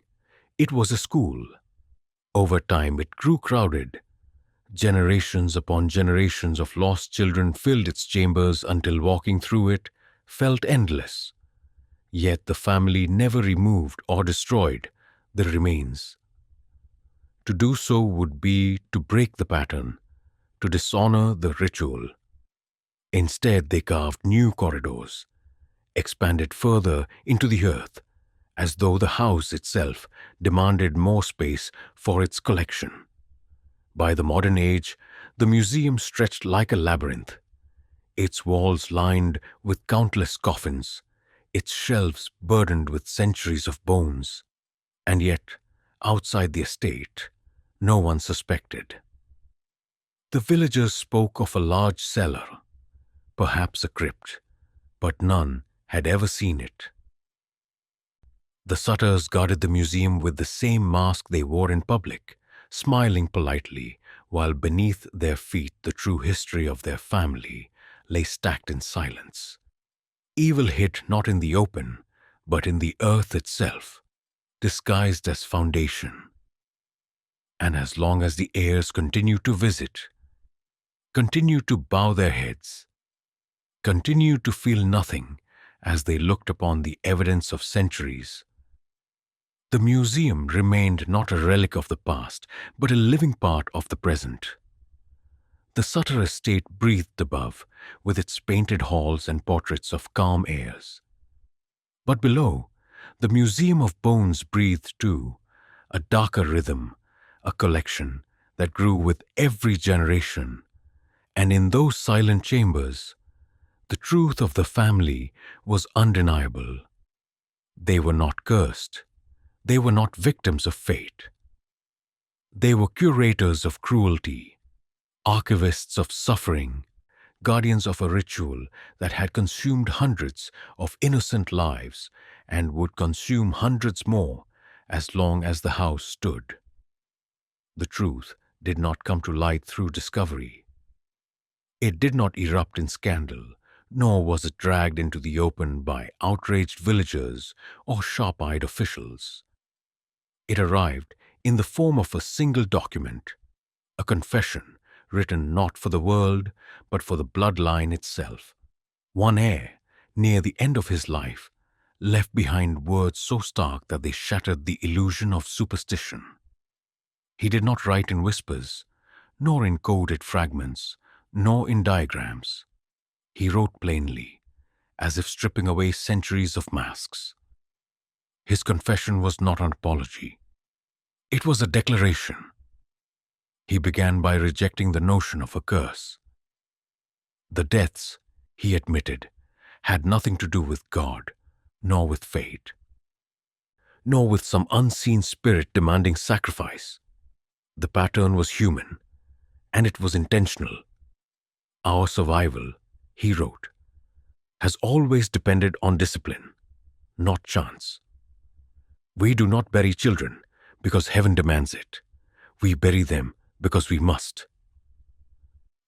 It was a school. Over time it grew crowded. Generations upon generations of lost children filled its chambers until walking through it felt endless. Yet the family never removed or destroyed the remains. To do so would be to break the pattern, to dishonor the ritual. Instead, they carved new corridors, expanded further into the earth, as though the house itself demanded more space for its collection. By the modern age, the museum stretched like a labyrinth, its walls lined with countless coffins, its shelves burdened with centuries of bones. And yet, outside the estate, no one suspected. The villagers spoke of a large cellar, perhaps a crypt, but none had ever seen it. The Sutters guarded the museum with the same mask they wore in public, smiling politely, while beneath their feet the true history of their family lay stacked in silence. Evil hid not in the open, but in the earth itself, disguised as foundation. And as long as the heirs continued to visit, continued to bow their heads, continued to feel nothing as they looked upon the evidence of centuries. The museum remained not a relic of the past, but a living part of the present. The Sutter estate breathed above, with its painted halls and portraits of calm airs. But below, the Museum of Bones breathed too, a darker rhythm, a collection that grew with every generation. And in those silent chambers, the truth of the family was undeniable. They were not cursed. They were not victims of fate. They were curators of cruelty, archivists of suffering, guardians of a ritual that had consumed hundreds of innocent lives and would consume hundreds more as long as the house stood. The truth did not come to light through discovery. It did not erupt in scandal, nor was it dragged into the open by outraged villagers or sharp-eyed officials. It arrived in the form of a single document, a confession written not for the world, but for the bloodline itself. One heir, near the end of his life, left behind words so stark that they shattered the illusion of superstition. He did not write in whispers, nor in coded fragments, nor in diagrams. He wrote plainly, as if stripping away centuries of masks. His confession was not an apology. It was a declaration. He began by rejecting the notion of a curse. The deaths, he admitted, had nothing to do with God, nor with fate, nor with some unseen spirit demanding sacrifice. The pattern was human, and it was intentional. Our survival, he wrote, has always depended on discipline, not chance. We do not bury children because heaven demands it. We bury them because we must.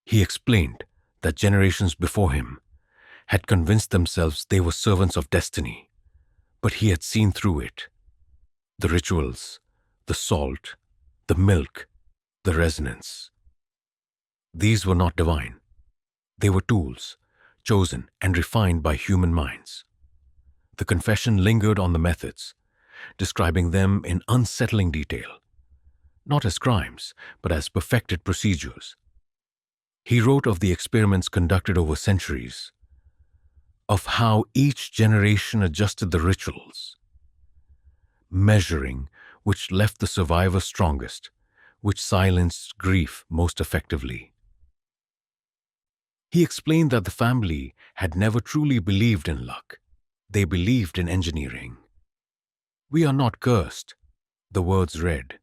He explained that generations before him had convinced themselves they were servants of destiny, but he had seen through it. The rituals, the salt, the milk, the resonance. These were not divine. They were tools, chosen and refined by human minds. The confession lingered on the methods, describing them in unsettling detail, not as crimes, but as perfected procedures. He wrote of the experiments conducted over centuries, of how each generation adjusted the rituals, measuring which left the survivor strongest, which silenced grief most effectively. He explained that the family had never truly believed in luck. They believed in engineering. We are not cursed, the words read.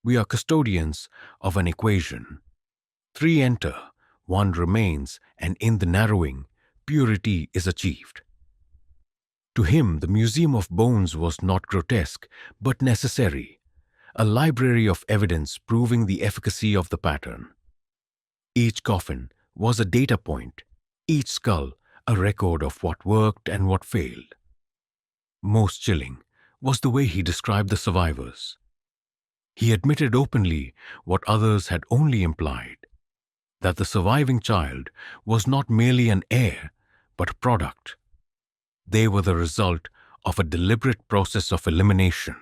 We are custodians of an equation. 3 enter, 1 remains, and in the narrowing, purity is achieved. To him, the Museum of Bones was not grotesque, but necessary, a library of evidence proving the efficacy of the pattern. Each coffin was a data point, each skull a record of what worked and what failed. Most chilling was the way he described the survivors. He admitted openly what others had only implied, that the surviving child was not merely an heir, but a product. They were the result of a deliberate process of elimination.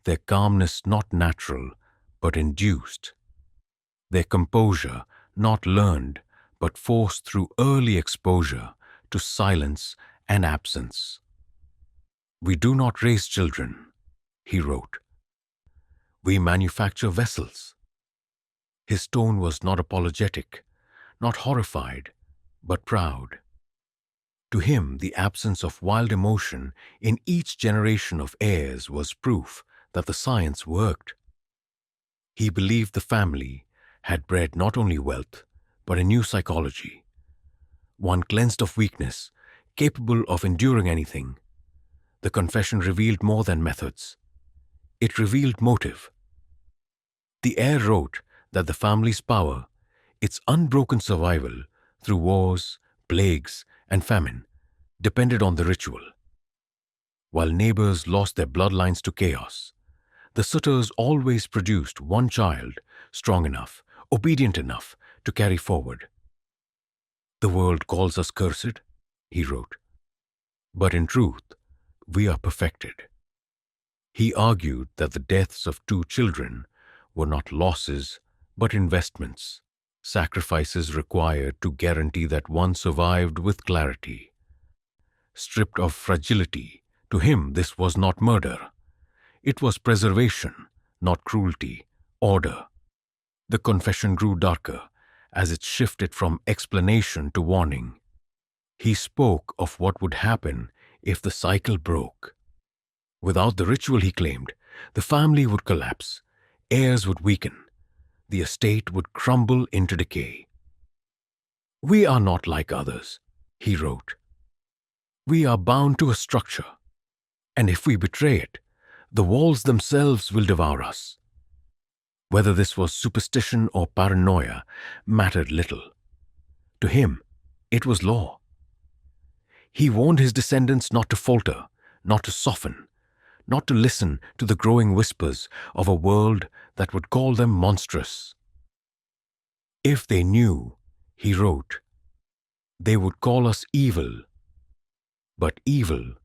Their calmness not natural, but induced. Their composure not learned, but forced through early exposure to silence and absence. We do not raise children, he wrote. We manufacture vessels. His tone was not apologetic, not horrified, but proud. To him, the absence of wild emotion in each generation of heirs was proof that the science worked. He believed the family had bred not only wealth, but a new psychology, one cleansed of weakness, capable of enduring anything. The confession revealed more than methods. It revealed motive. The heir wrote that the family's power, its unbroken survival through wars, plagues, and famine, depended on the ritual. While neighbors lost their bloodlines to chaos, the Sutters always produced one child strong enough, obedient enough to carry forward. "The world calls us cursed," he wrote, "but in truth, we are perfected." He argued that the deaths of 2 children were not losses, but investments, sacrifices required to guarantee that one survived with clarity. Stripped of fragility, to him this was not murder. It was preservation, not cruelty, order. The confession grew darker as it shifted from explanation to warning. He spoke of what would happen if the cycle broke. Without the ritual, he claimed, the family would collapse, heirs would weaken, the estate would crumble into decay. "We are not like others," he wrote. "We are bound to a structure, and if we betray it, the walls themselves will devour us." Whether this was superstition or paranoia mattered little. To him, it was law. He warned his descendants not to falter, not to soften, not to listen to the growing whispers of a world that would call them monstrous. "If they knew," he wrote, "they would call us evil. But evil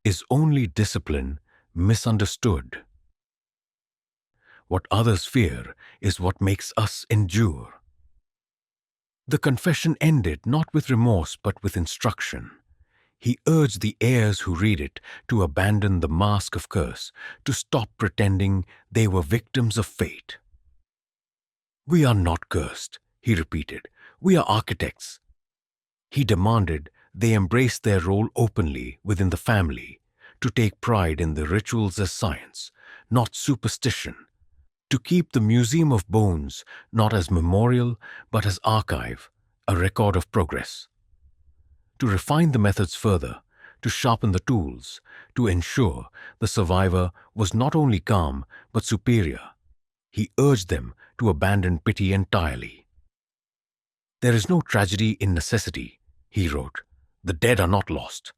is only discipline misunderstood. What others fear is what makes us endure." The confession ended not with remorse but with instruction. He urged the heirs who read it to abandon the mask of curse, to stop pretending they were victims of fate. "We are not cursed," he repeated. "We are architects." He demanded they embrace their role openly within the family, to take pride in the rituals as science, not superstition, to keep the Museum of Bones not as memorial but as archive, a record of progress, to refine the methods further, to sharpen the tools, to ensure the survivor was not only calm but superior. He urged them to abandon pity entirely. "There is no tragedy in necessity," he wrote. "The dead are not lost.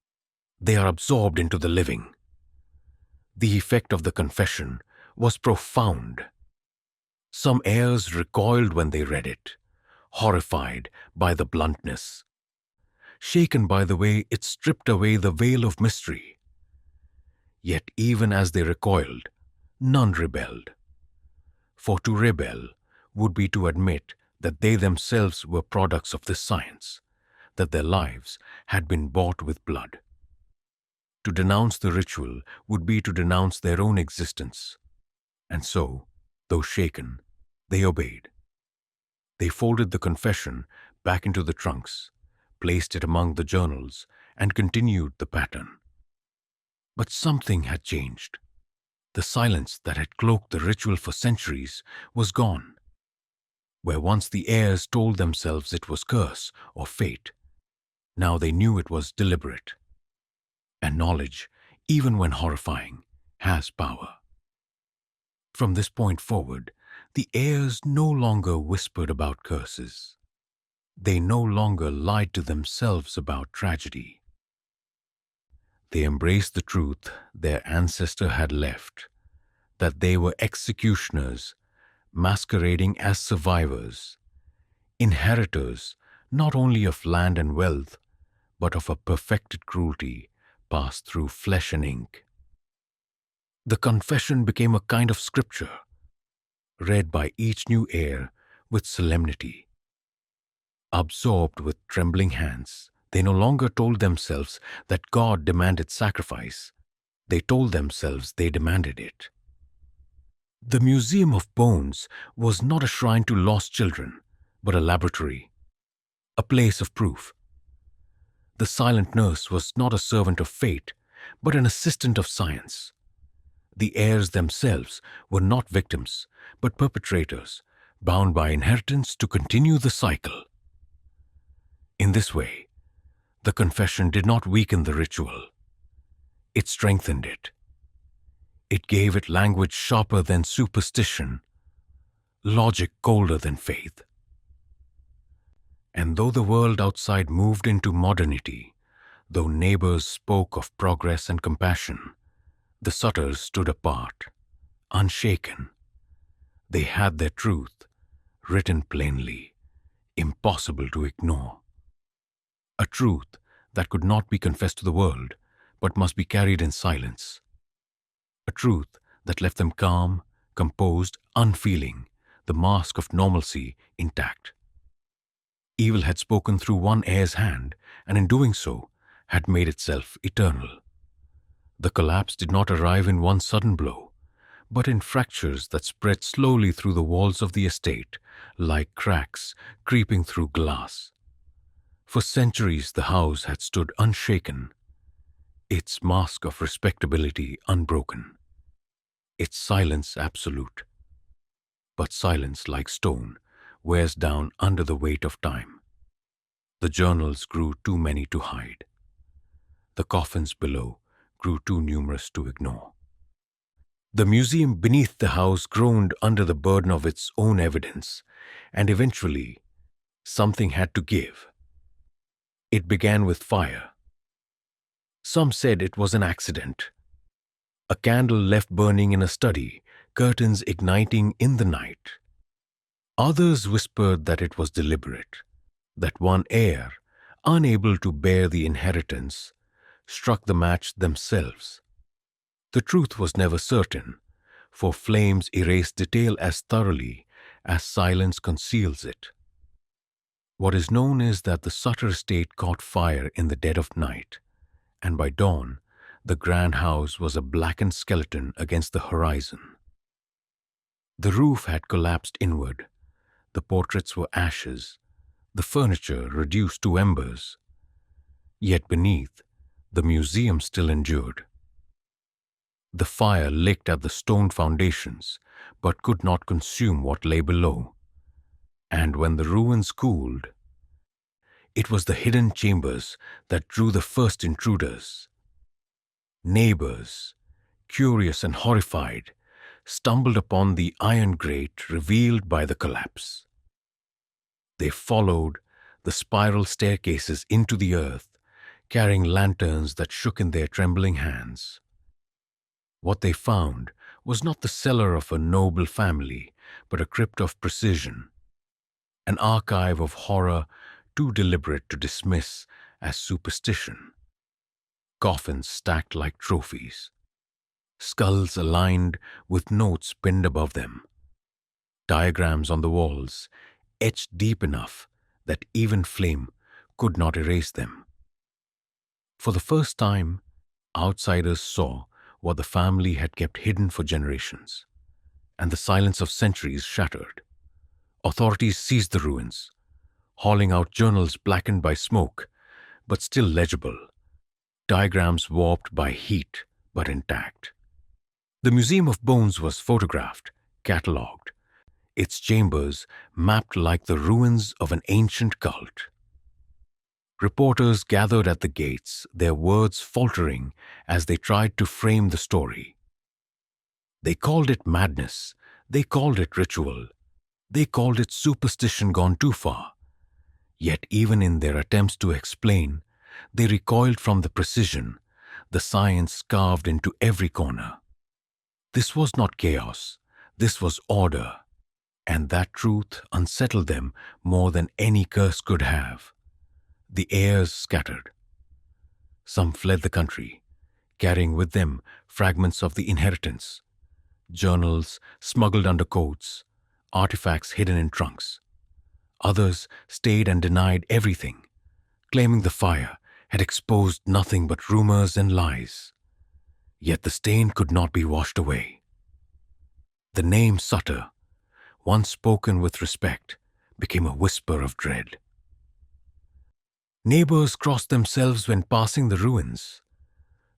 They are absorbed into the living." The effect of the confession was profound. Some heirs recoiled when they read it, horrified by the bluntness, shaken by the way it stripped away the veil of mystery. Yet even as they recoiled, none rebelled. For to rebel would be to admit that they themselves were products of this science, that their lives had been bought with blood. To denounce the ritual would be to denounce their own existence. And so, though shaken, they obeyed. They folded the confession back into the trunks, placed it among the journals, and continued the pattern. But something had changed. The silence that had cloaked the ritual for centuries was gone. Where once the heirs told themselves it was curse or fate, now they knew it was deliberate. And knowledge, even when horrifying, has power. From this point forward, the heirs no longer whispered about curses. They no longer lied to themselves about tragedy. They embraced the truth their ancestor had left, that they were executioners, masquerading as survivors, inheritors not only of land and wealth, but of a perfected cruelty passed through flesh and ink. The confession became a kind of scripture, read by each new heir with solemnity. Absorbed with trembling hands, they no longer told themselves that God demanded sacrifice. They told themselves they demanded it. The Museum of Bones was not a shrine to lost children, but a laboratory, a place of proof. The silent nurse was not a servant of fate, but an assistant of science. The heirs themselves were not victims, but perpetrators, bound by inheritance to continue the cycle. In this way, the confession did not weaken the ritual. It strengthened it. It gave it language sharper than superstition, logic colder than faith. And though the world outside moved into modernity, though neighbors spoke of progress and compassion, the Sutters stood apart, unshaken. They had their truth, written plainly, impossible to ignore. A truth that could not be confessed to the world, but must be carried in silence. A truth that left them calm, composed, unfeeling, the mask of normalcy intact. Evil had spoken through one heir's hand, and in doing so, had made itself eternal. The collapse did not arrive in one sudden blow, but in fractures that spread slowly through the walls of the estate, like cracks creeping through glass. For centuries the house had stood unshaken, its mask of respectability unbroken, its silence absolute. But silence, like stone, wears down under the weight of time. The journals grew too many to hide. The coffins below grew too numerous to ignore. The museum beneath the house groaned under the burden of its own evidence, and eventually, something had to give. It began with fire. Some said it was an accident. A candle left burning in a study, curtains igniting in the night. Others whispered that it was deliberate, that one heir, unable to bear the inheritance, struck the match themselves. The truth was never certain, for flames erase detail as thoroughly as silence conceals it. What is known is that the Sutter estate caught fire in the dead of night, and by dawn, the grand house was a blackened skeleton against the horizon. The roof had collapsed inward, the portraits were ashes, the furniture reduced to embers. Yet beneath, the museum still endured. The fire licked at the stone foundations, but could not consume what lay below. And when the ruins cooled, it was the hidden chambers that drew the first intruders. Neighbors, curious and horrified, stumbled upon the iron grate revealed by the collapse. They followed the spiral staircases into the earth, carrying lanterns that shook in their trembling hands. What they found was not the cellar of a noble family, but a crypt of precision, an archive of horror too deliberate to dismiss as superstition. Coffins stacked like trophies, skulls aligned with notes pinned above them, diagrams on the walls etched deep enough that even flame could not erase them. For the first time, outsiders saw what the family had kept hidden for generations, and the silence of centuries shattered. Authorities seized the ruins, hauling out journals blackened by smoke, but still legible, diagrams warped by heat but intact. The Museum of Bones was photographed, catalogued, its chambers mapped like the ruins of an ancient cult. Reporters gathered at the gates, their words faltering as they tried to frame the story. They called it madness, they called it ritual, they called it superstition gone too far. Yet even in their attempts to explain, they recoiled from the precision, the science carved into every corner. This was not chaos, this was order, and that truth unsettled them more than any curse could have. The heirs scattered. Some fled the country, carrying with them fragments of the inheritance, journals smuggled under coats, artifacts hidden in trunks. Others stayed and denied everything, claiming the fire had exposed nothing but rumors and lies. Yet the stain could not be washed away. The name Sutter, once spoken with respect, became a whisper of dread. Neighbors crossed themselves when passing the ruins.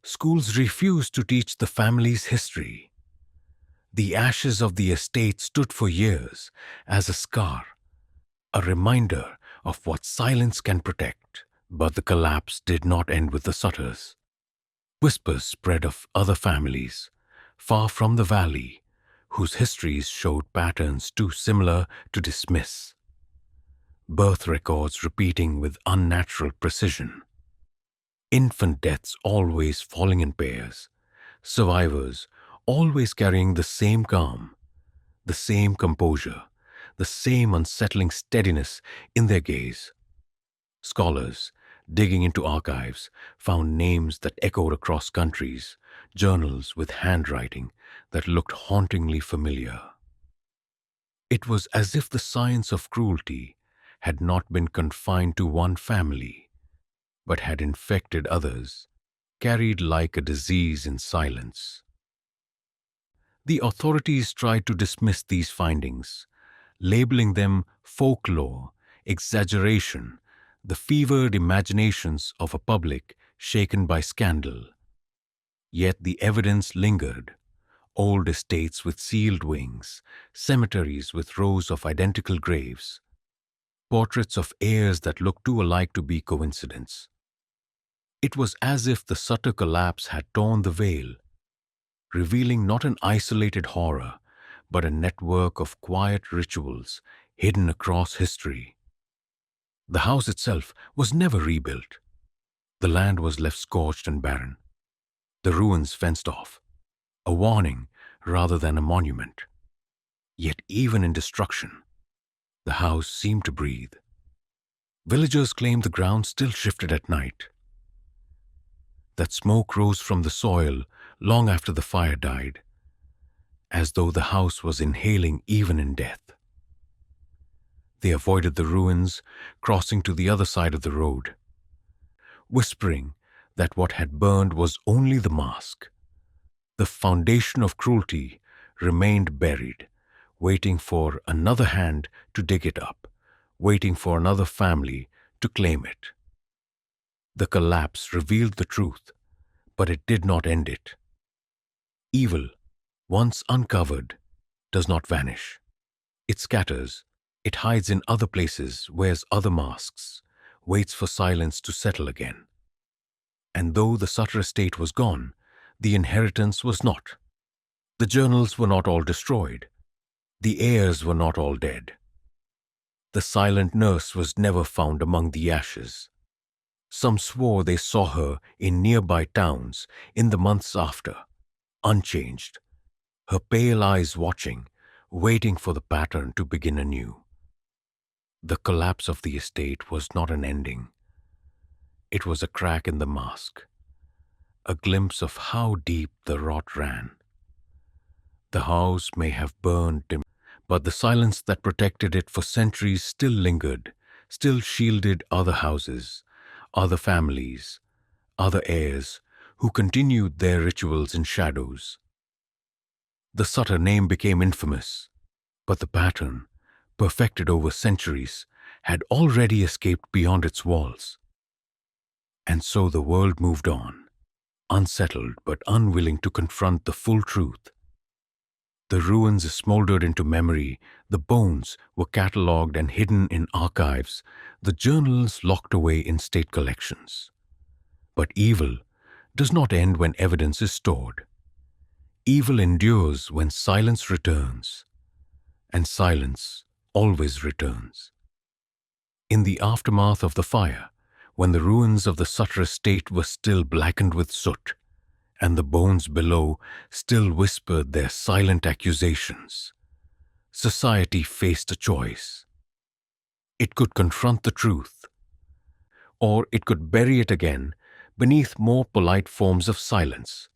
Schools refused to teach the family's history. The ashes of the estate stood for years as a scar, a reminder of what silence can protect. But the collapse did not end with the Sutters. Whispers spread of other families, far from the valley, whose histories showed patterns too similar to dismiss. Birth records repeating with unnatural precision. Infant deaths always falling in pairs. Survivors always carrying the same calm, the same composure, the same unsettling steadiness in their gaze. Scholars, digging into archives, found names that echoed across countries, journals with handwriting that looked hauntingly familiar. It was as if the science of cruelty had not been confined to one family, but had infected others, carried like a disease in silence. The authorities tried to dismiss these findings, labeling them folklore, exaggeration, the fevered imaginations of a public shaken by scandal. Yet the evidence lingered. Old estates with sealed wings, cemeteries with rows of identical graves, portraits of heirs that looked too alike to be coincidence. It was as if the Sutter collapse had torn the veil, revealing not an isolated horror, but a network of quiet rituals hidden across history. The house itself was never rebuilt. The land was left scorched and barren, the ruins fenced off, a warning rather than a monument. Yet even in destruction, the house seemed to breathe. Villagers claimed the ground still shifted at night, that smoke rose from the soil long after the fire died, as though the house was inhaling even in death. They avoided the ruins, crossing to the other side of the road, whispering that what had burned was only the mask. The foundation of cruelty remained buried, waiting for another hand to dig it up, waiting for another family to claim it. The collapse revealed the truth, but it did not end it. Evil, once uncovered, does not vanish. It scatters, it hides in other places, wears other masks, waits for silence to settle again. And though the Sutter estate was gone, the inheritance was not. The journals were not all destroyed. The heirs were not all dead. The silent nurse was never found among the ashes. Some swore they saw her in nearby towns in the months after, unchanged, her pale eyes watching, waiting for the pattern to begin anew. The collapse of the estate was not an ending. It was a crack in the mask, a glimpse of how deep the rot ran. The house may have burned, but the silence that protected it for centuries still lingered, still shielded other houses, other families, other heirs who continued their rituals in shadows. The Sutter name became infamous, but the pattern, perfected over centuries, had already escaped beyond its walls. And so the world moved on, unsettled but unwilling to confront the full truth. The ruins smoldered into memory, the bones were catalogued and hidden in archives, the journals locked away in state collections. But evil does not end when evidence is stored. Evil endures when silence returns, and silence always returns. In the aftermath of the fire, when the ruins of the Sutter estate were still blackened with soot, and the bones below still whispered their silent accusations, society faced a choice. It could confront the truth, or it could bury it again beneath more polite forms of silence.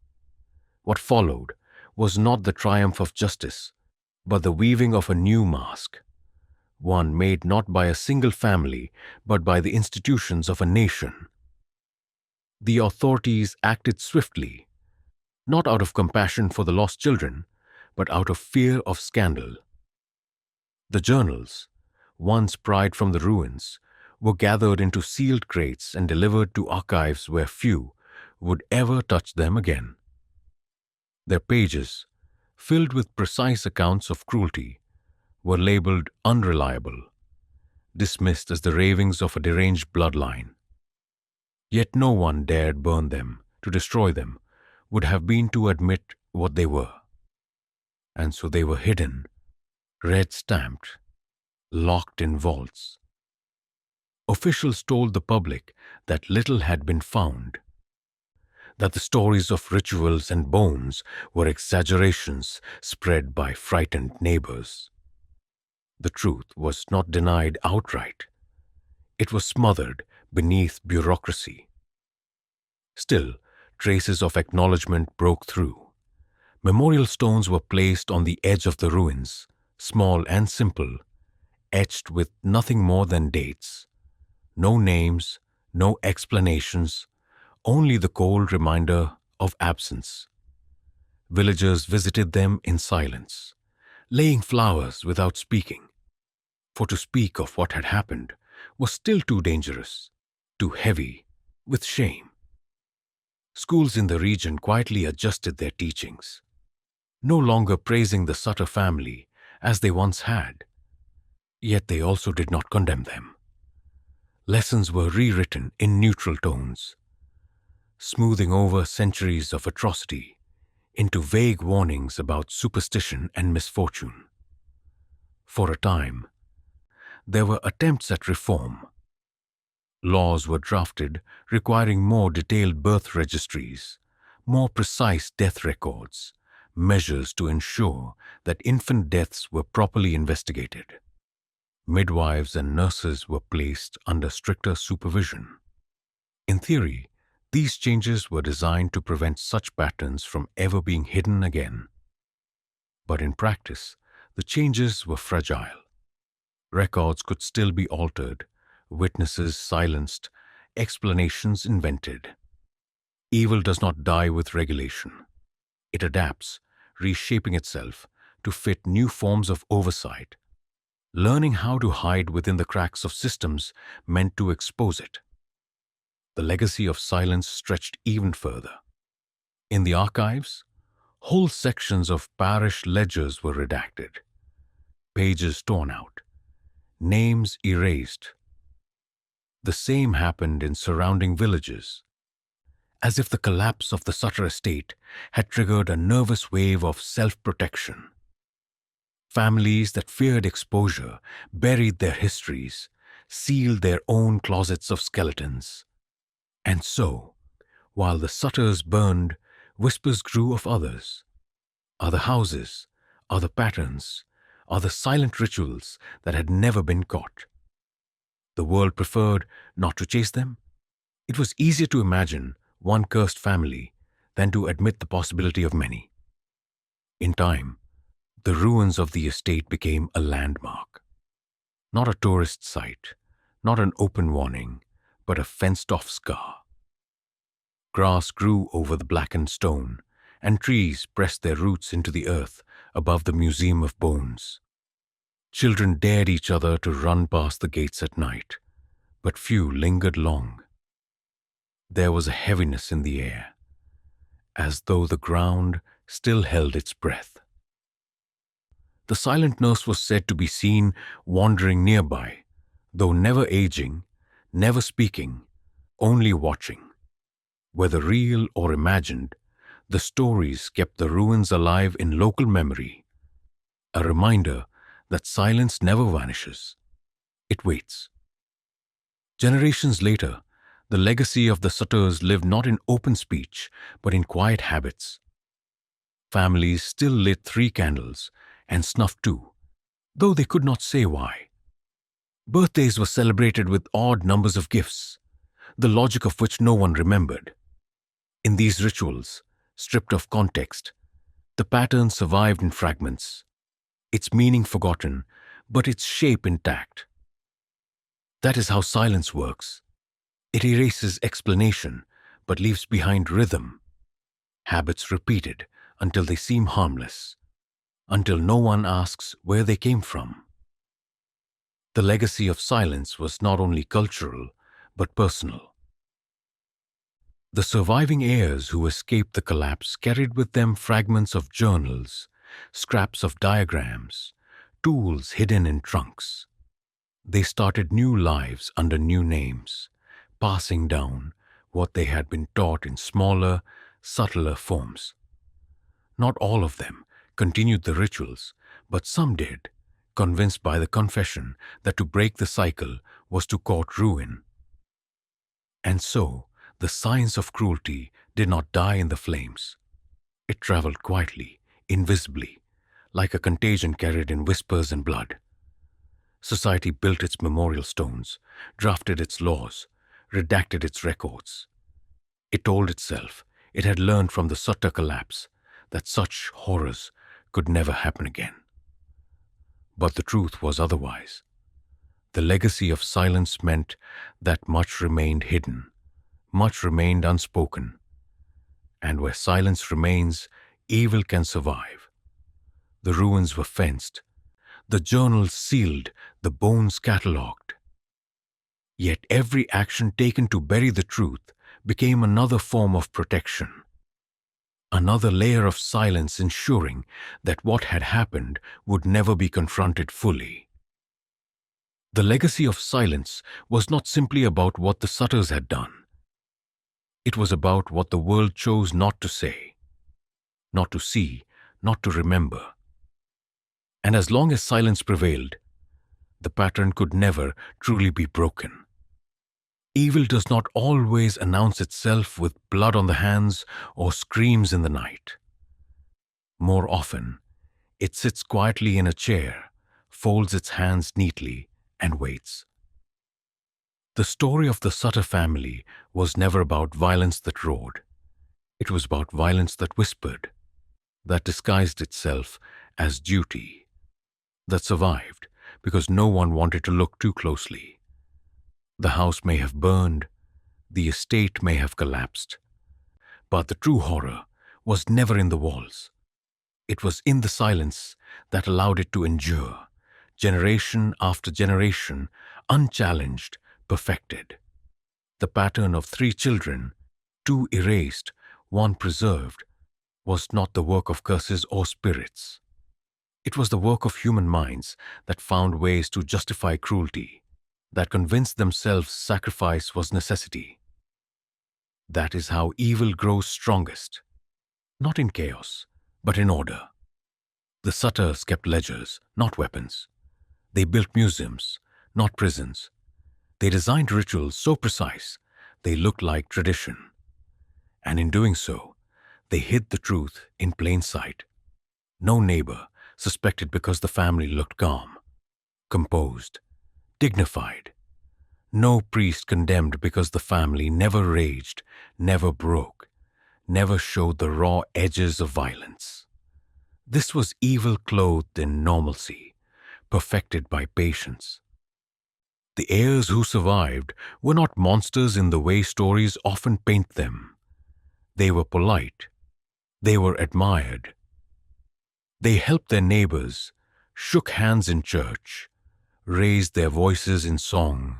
What followed was not the triumph of justice, but the weaving of a new mask, one made not by a single family, but by the institutions of a nation. The authorities acted swiftly, not out of compassion for the lost children, but out of fear of scandal. The journals, once pried from the ruins, were gathered into sealed crates and delivered to archives where few would ever touch them again. Their pages, filled with precise accounts of cruelty, were labeled unreliable, dismissed as the ravings of a deranged bloodline. Yet no one dared burn them. To destroy them would have been to admit what they were. And so they were hidden, red-stamped, locked in vaults. Officials told the public that little had been found, that the stories of rituals and bones were exaggerations spread by frightened neighbors. The truth was not denied outright. It was smothered beneath bureaucracy. Still, traces of acknowledgement broke through. Memorial stones were placed on the edge of the ruins, small and simple, etched with nothing more than dates. No names, no explanations, only the cold reminder of absence. Villagers visited them in silence, laying flowers without speaking. For to speak of what had happened was still too dangerous, too heavy with shame. Schools in the region quietly adjusted their teachings, no longer praising the Sutter family as they once had. Yet they also did not condemn them. Lessons were rewritten in neutral tones, smoothing over centuries of atrocity into vague warnings about superstition and misfortune. For a time, there were attempts at reform. Laws were drafted requiring more detailed birth registries, more precise death records, measures to ensure that infant deaths were properly investigated. Midwives and nurses were placed under stricter supervision. In theory, these changes were designed to prevent such patterns from ever being hidden again. But in practice, the changes were fragile. Records could still be altered, witnesses silenced, explanations invented. Evil does not die with regulation. It adapts, reshaping itself to fit new forms of oversight. Learning how to hide within the cracks of systems meant to expose it. The legacy of silence stretched even further. In the archives, whole sections of parish ledgers were redacted, pages torn out, names erased. The same happened in surrounding villages, as if the collapse of the Sutter estate had triggered a nervous wave of self-protection. Families that feared exposure buried their histories, sealed their own closets of skeletons. And so, while the Sutters burned, whispers grew of others. Other houses, other patterns, other silent rituals that had never been caught. The world preferred not to chase them. It was easier to imagine one cursed family than to admit the possibility of many. In time, the ruins of the estate became a landmark. Not a tourist site, not an open warning, but a fenced-off scar. Grass grew over the blackened stone, and trees pressed their roots into the earth above the Museum of Bones. Children dared each other to run past the gates at night, but few lingered long. There was a heaviness in the air, as though the ground still held its breath. The silent nurse was said to be seen wandering nearby, though never aging, never speaking, only watching. Whether real or imagined, the stories kept the ruins alive in local memory, a reminder that silence never vanishes. It waits. Generations later, the legacy of the Sutters lived not in open speech, but in quiet habits. Families still lit 3 candles and snuffed 2, though they could not say why. Birthdays were celebrated with odd numbers of gifts, the logic of which no one remembered. In these rituals, stripped of context, the pattern survived in fragments, its meaning forgotten, but its shape intact. That is how silence works. It erases explanation, but leaves behind rhythm. Habits repeated until they seem harmless, until no one asks where they came from. The legacy of silence was not only cultural, but personal. The surviving heirs who escaped the collapse carried with them fragments of journals, scraps of diagrams, tools hidden in trunks. They started new lives under new names, passing down what they had been taught in smaller, subtler forms. Not all of them continued the rituals, but some did, convinced by the confession that to break the cycle was to court ruin. And so, the science of cruelty did not die in the flames. It traveled quietly, invisibly, like a contagion carried in whispers and blood. Society built its memorial stones, drafted its laws, redacted its records. It told itself it had learned from the Sutter collapse that such horrors could never happen again. But the truth was otherwise. The legacy of silence meant that much remained hidden, much remained unspoken. And where silence remains, evil can survive. The ruins were fenced, the journals sealed, the bones catalogued. Yet every action taken to bury the truth became another form of protection, another layer of silence ensuring that what had happened would never be confronted fully. The legacy of silence was not simply about what the Sutters had done. It was about what the world chose not to say, not to see, not to remember. And as long as silence prevailed, the pattern could never truly be broken. Evil does not always announce itself with blood on the hands or screams in the night. More often, it sits quietly in a chair, folds its hands neatly, and waits. The story of the Sutter family was never about violence that roared. It was about violence that whispered, that disguised itself as duty, that survived because no one wanted to look too closely. The house may have burned, the estate may have collapsed, but the true horror was never in the walls. It was in the silence that allowed it to endure, generation after generation, unchallenged, perfected. The pattern of 3 children, 2 erased, 1 preserved, was not the work of curses or spirits. It was the work of human minds that found ways to justify cruelty, that convinced themselves sacrifice was necessity. That is how evil grows strongest, not in chaos, but in order. The Sutters kept ledgers, not weapons. They built museums, not prisons. They designed rituals so precise they looked like tradition. And in doing so, they hid the truth in plain sight. No neighbor suspected because the family looked calm, composed, dignified. No priest condemned because the family never raged, never broke, never showed the raw edges of violence. This was evil clothed in normalcy, perfected by patience. The heirs who survived were not monsters in the way stories often paint them. They were polite. They were admired. They helped their neighbors, shook hands in church, raised their voices in song.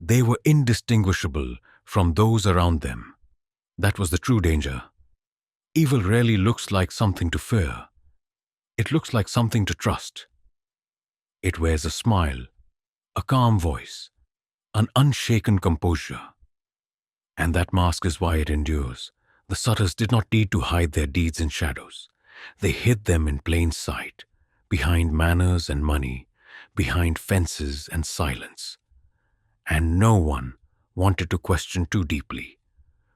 They were indistinguishable from those around them. That was the true danger. Evil rarely looks like something to fear. It looks like something to trust. It wears a smile, a calm voice, an unshaken composure. And that mask is why it endures. The Sutters did not need to hide their deeds in shadows. They hid them in plain sight, behind manners and money, behind fences and silence. And no one wanted to question too deeply,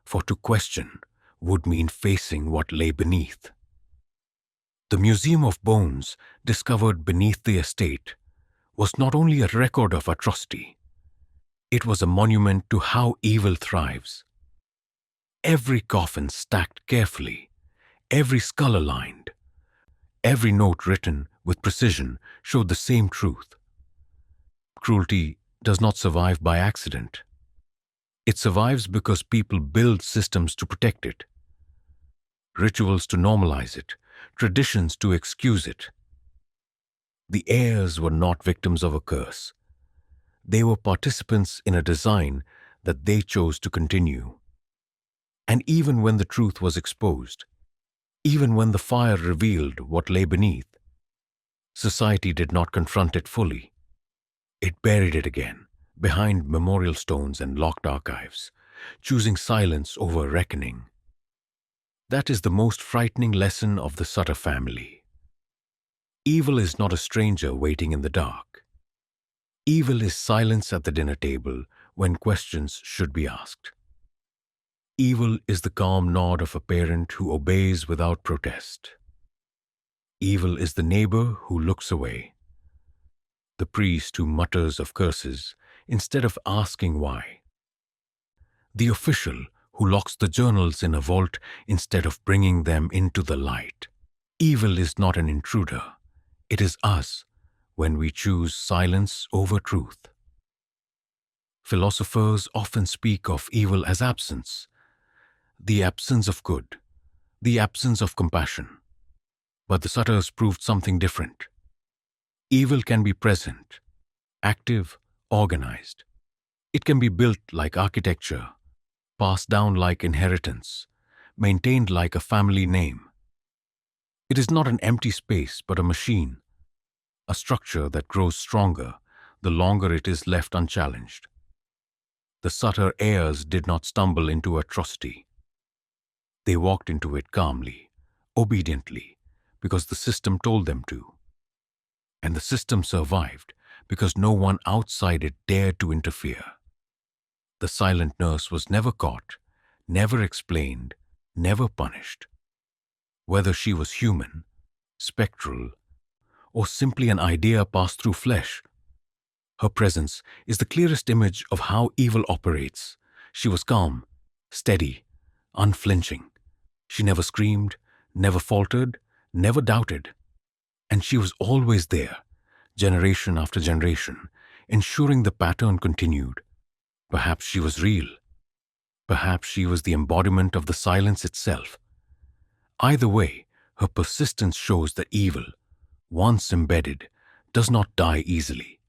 for to question would mean facing what lay beneath. The Museum of Bones, discovered beneath the estate, was not only a record of atrocity, it was a monument to how evil thrives. Every coffin stacked carefully, every skull aligned, every note written with precision showed the same truth. Cruelty does not survive by accident. It survives because people build systems to protect it, rituals to normalize it, traditions to excuse it. The heirs were not victims of a curse. They were participants in a design that they chose to continue. And even when the truth was exposed, even when the fire revealed what lay beneath, society did not confront it fully. It buried it again, behind memorial stones and locked archives, choosing silence over reckoning. That is the most frightening lesson of the Sutter family. Evil is not a stranger waiting in the dark. Evil is silence at the dinner table when questions should be asked. Evil is the calm nod of a parent who obeys without protest. Evil is the neighbor who looks away. the priest who mutters of curses instead of asking why, the official who locks the journals in a vault instead of bringing them into the light. Evil is not an intruder. It is us when we choose silence over truth. Philosophers often speak of evil as absence, the absence of good, the absence of compassion. But the Sutters proved something different. Evil can be present, active, organized. It can be built like architecture, passed down like inheritance, maintained like a family name. It is not an empty space, but a machine, a structure that grows stronger the longer it is left unchallenged. The Sutter heirs did not stumble into atrocity. They walked into it calmly, obediently, because the system told them to. And the system survived because no one outside it dared to interfere. The silent nurse was never caught, never explained, never punished. Whether she was human, spectral, or simply an idea passed through flesh, her presence is the clearest image of how evil operates. She was calm, steady, unflinching. She never screamed, never faltered, never doubted. And she was always there, generation after generation, ensuring the pattern continued. Perhaps she was real. Perhaps she was the embodiment of the silence itself. Either way, her persistence shows that evil, once embedded, does not die easily.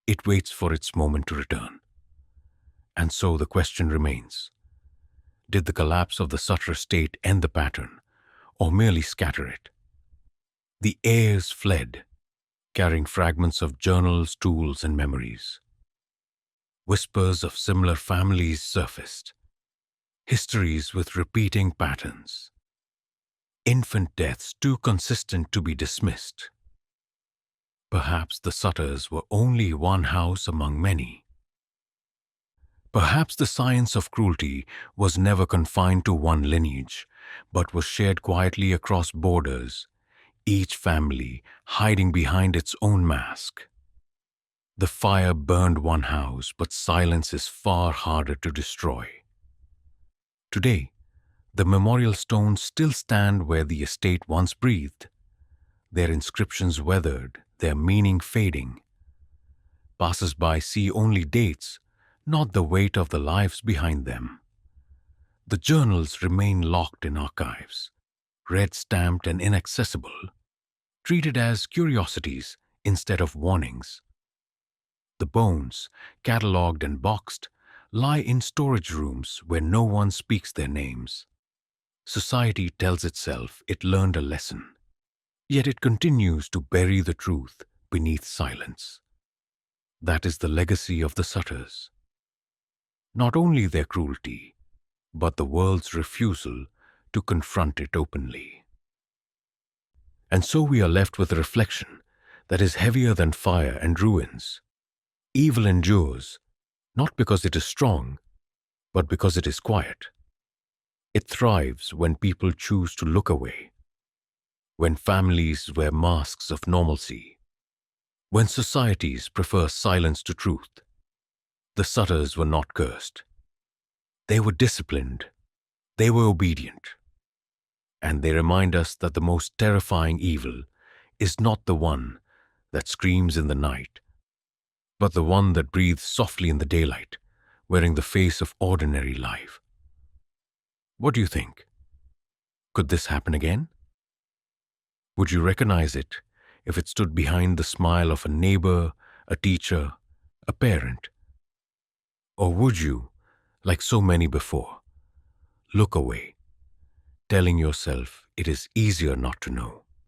It waits for its moment to return. And so the question remains: did the collapse of the Sutter state end the pattern, or merely scatter it? The heirs fled, carrying fragments of journals, tools, and memories. Whispers of similar families surfaced, histories with repeating patterns. Infant deaths too consistent to be dismissed. Perhaps the Sutters were only one house among many. Perhaps the science of cruelty was never confined to one lineage, but was shared quietly across borders, each family hiding behind its own mask. The fire burned one house, but silence is far harder to destroy. Today, the memorial stones still stand where the estate once breathed, their inscriptions weathered, their meaning fading. Passers-by see only dates, not the weight of the lives behind them. The journals remain locked in archives, red-stamped and inaccessible, treated as curiosities instead of warnings. The bones, catalogued and boxed, lie in storage rooms where no one speaks their names. Society tells itself it learned a lesson, yet it continues to bury the truth beneath silence. That is the legacy of the Sutters. Not only their cruelty, but the world's refusal to confront it openly. And so we are left with a reflection that is heavier than fire and ruins. Evil endures, not because it is strong, but because it is quiet. It thrives when people choose to look away, when families wear masks of normalcy, when societies prefer silence to truth. The Sutters were not cursed. They were disciplined. They were obedient. And they remind us that the most terrifying evil is not the one that screams in the night, but the one that breathes softly in the daylight, wearing the face of ordinary life. What do you think? Could this happen again? Would you recognize it if it stood behind the smile of a neighbor, a teacher, a parent? Or would you, like so many before, look away, telling yourself it is easier not to know?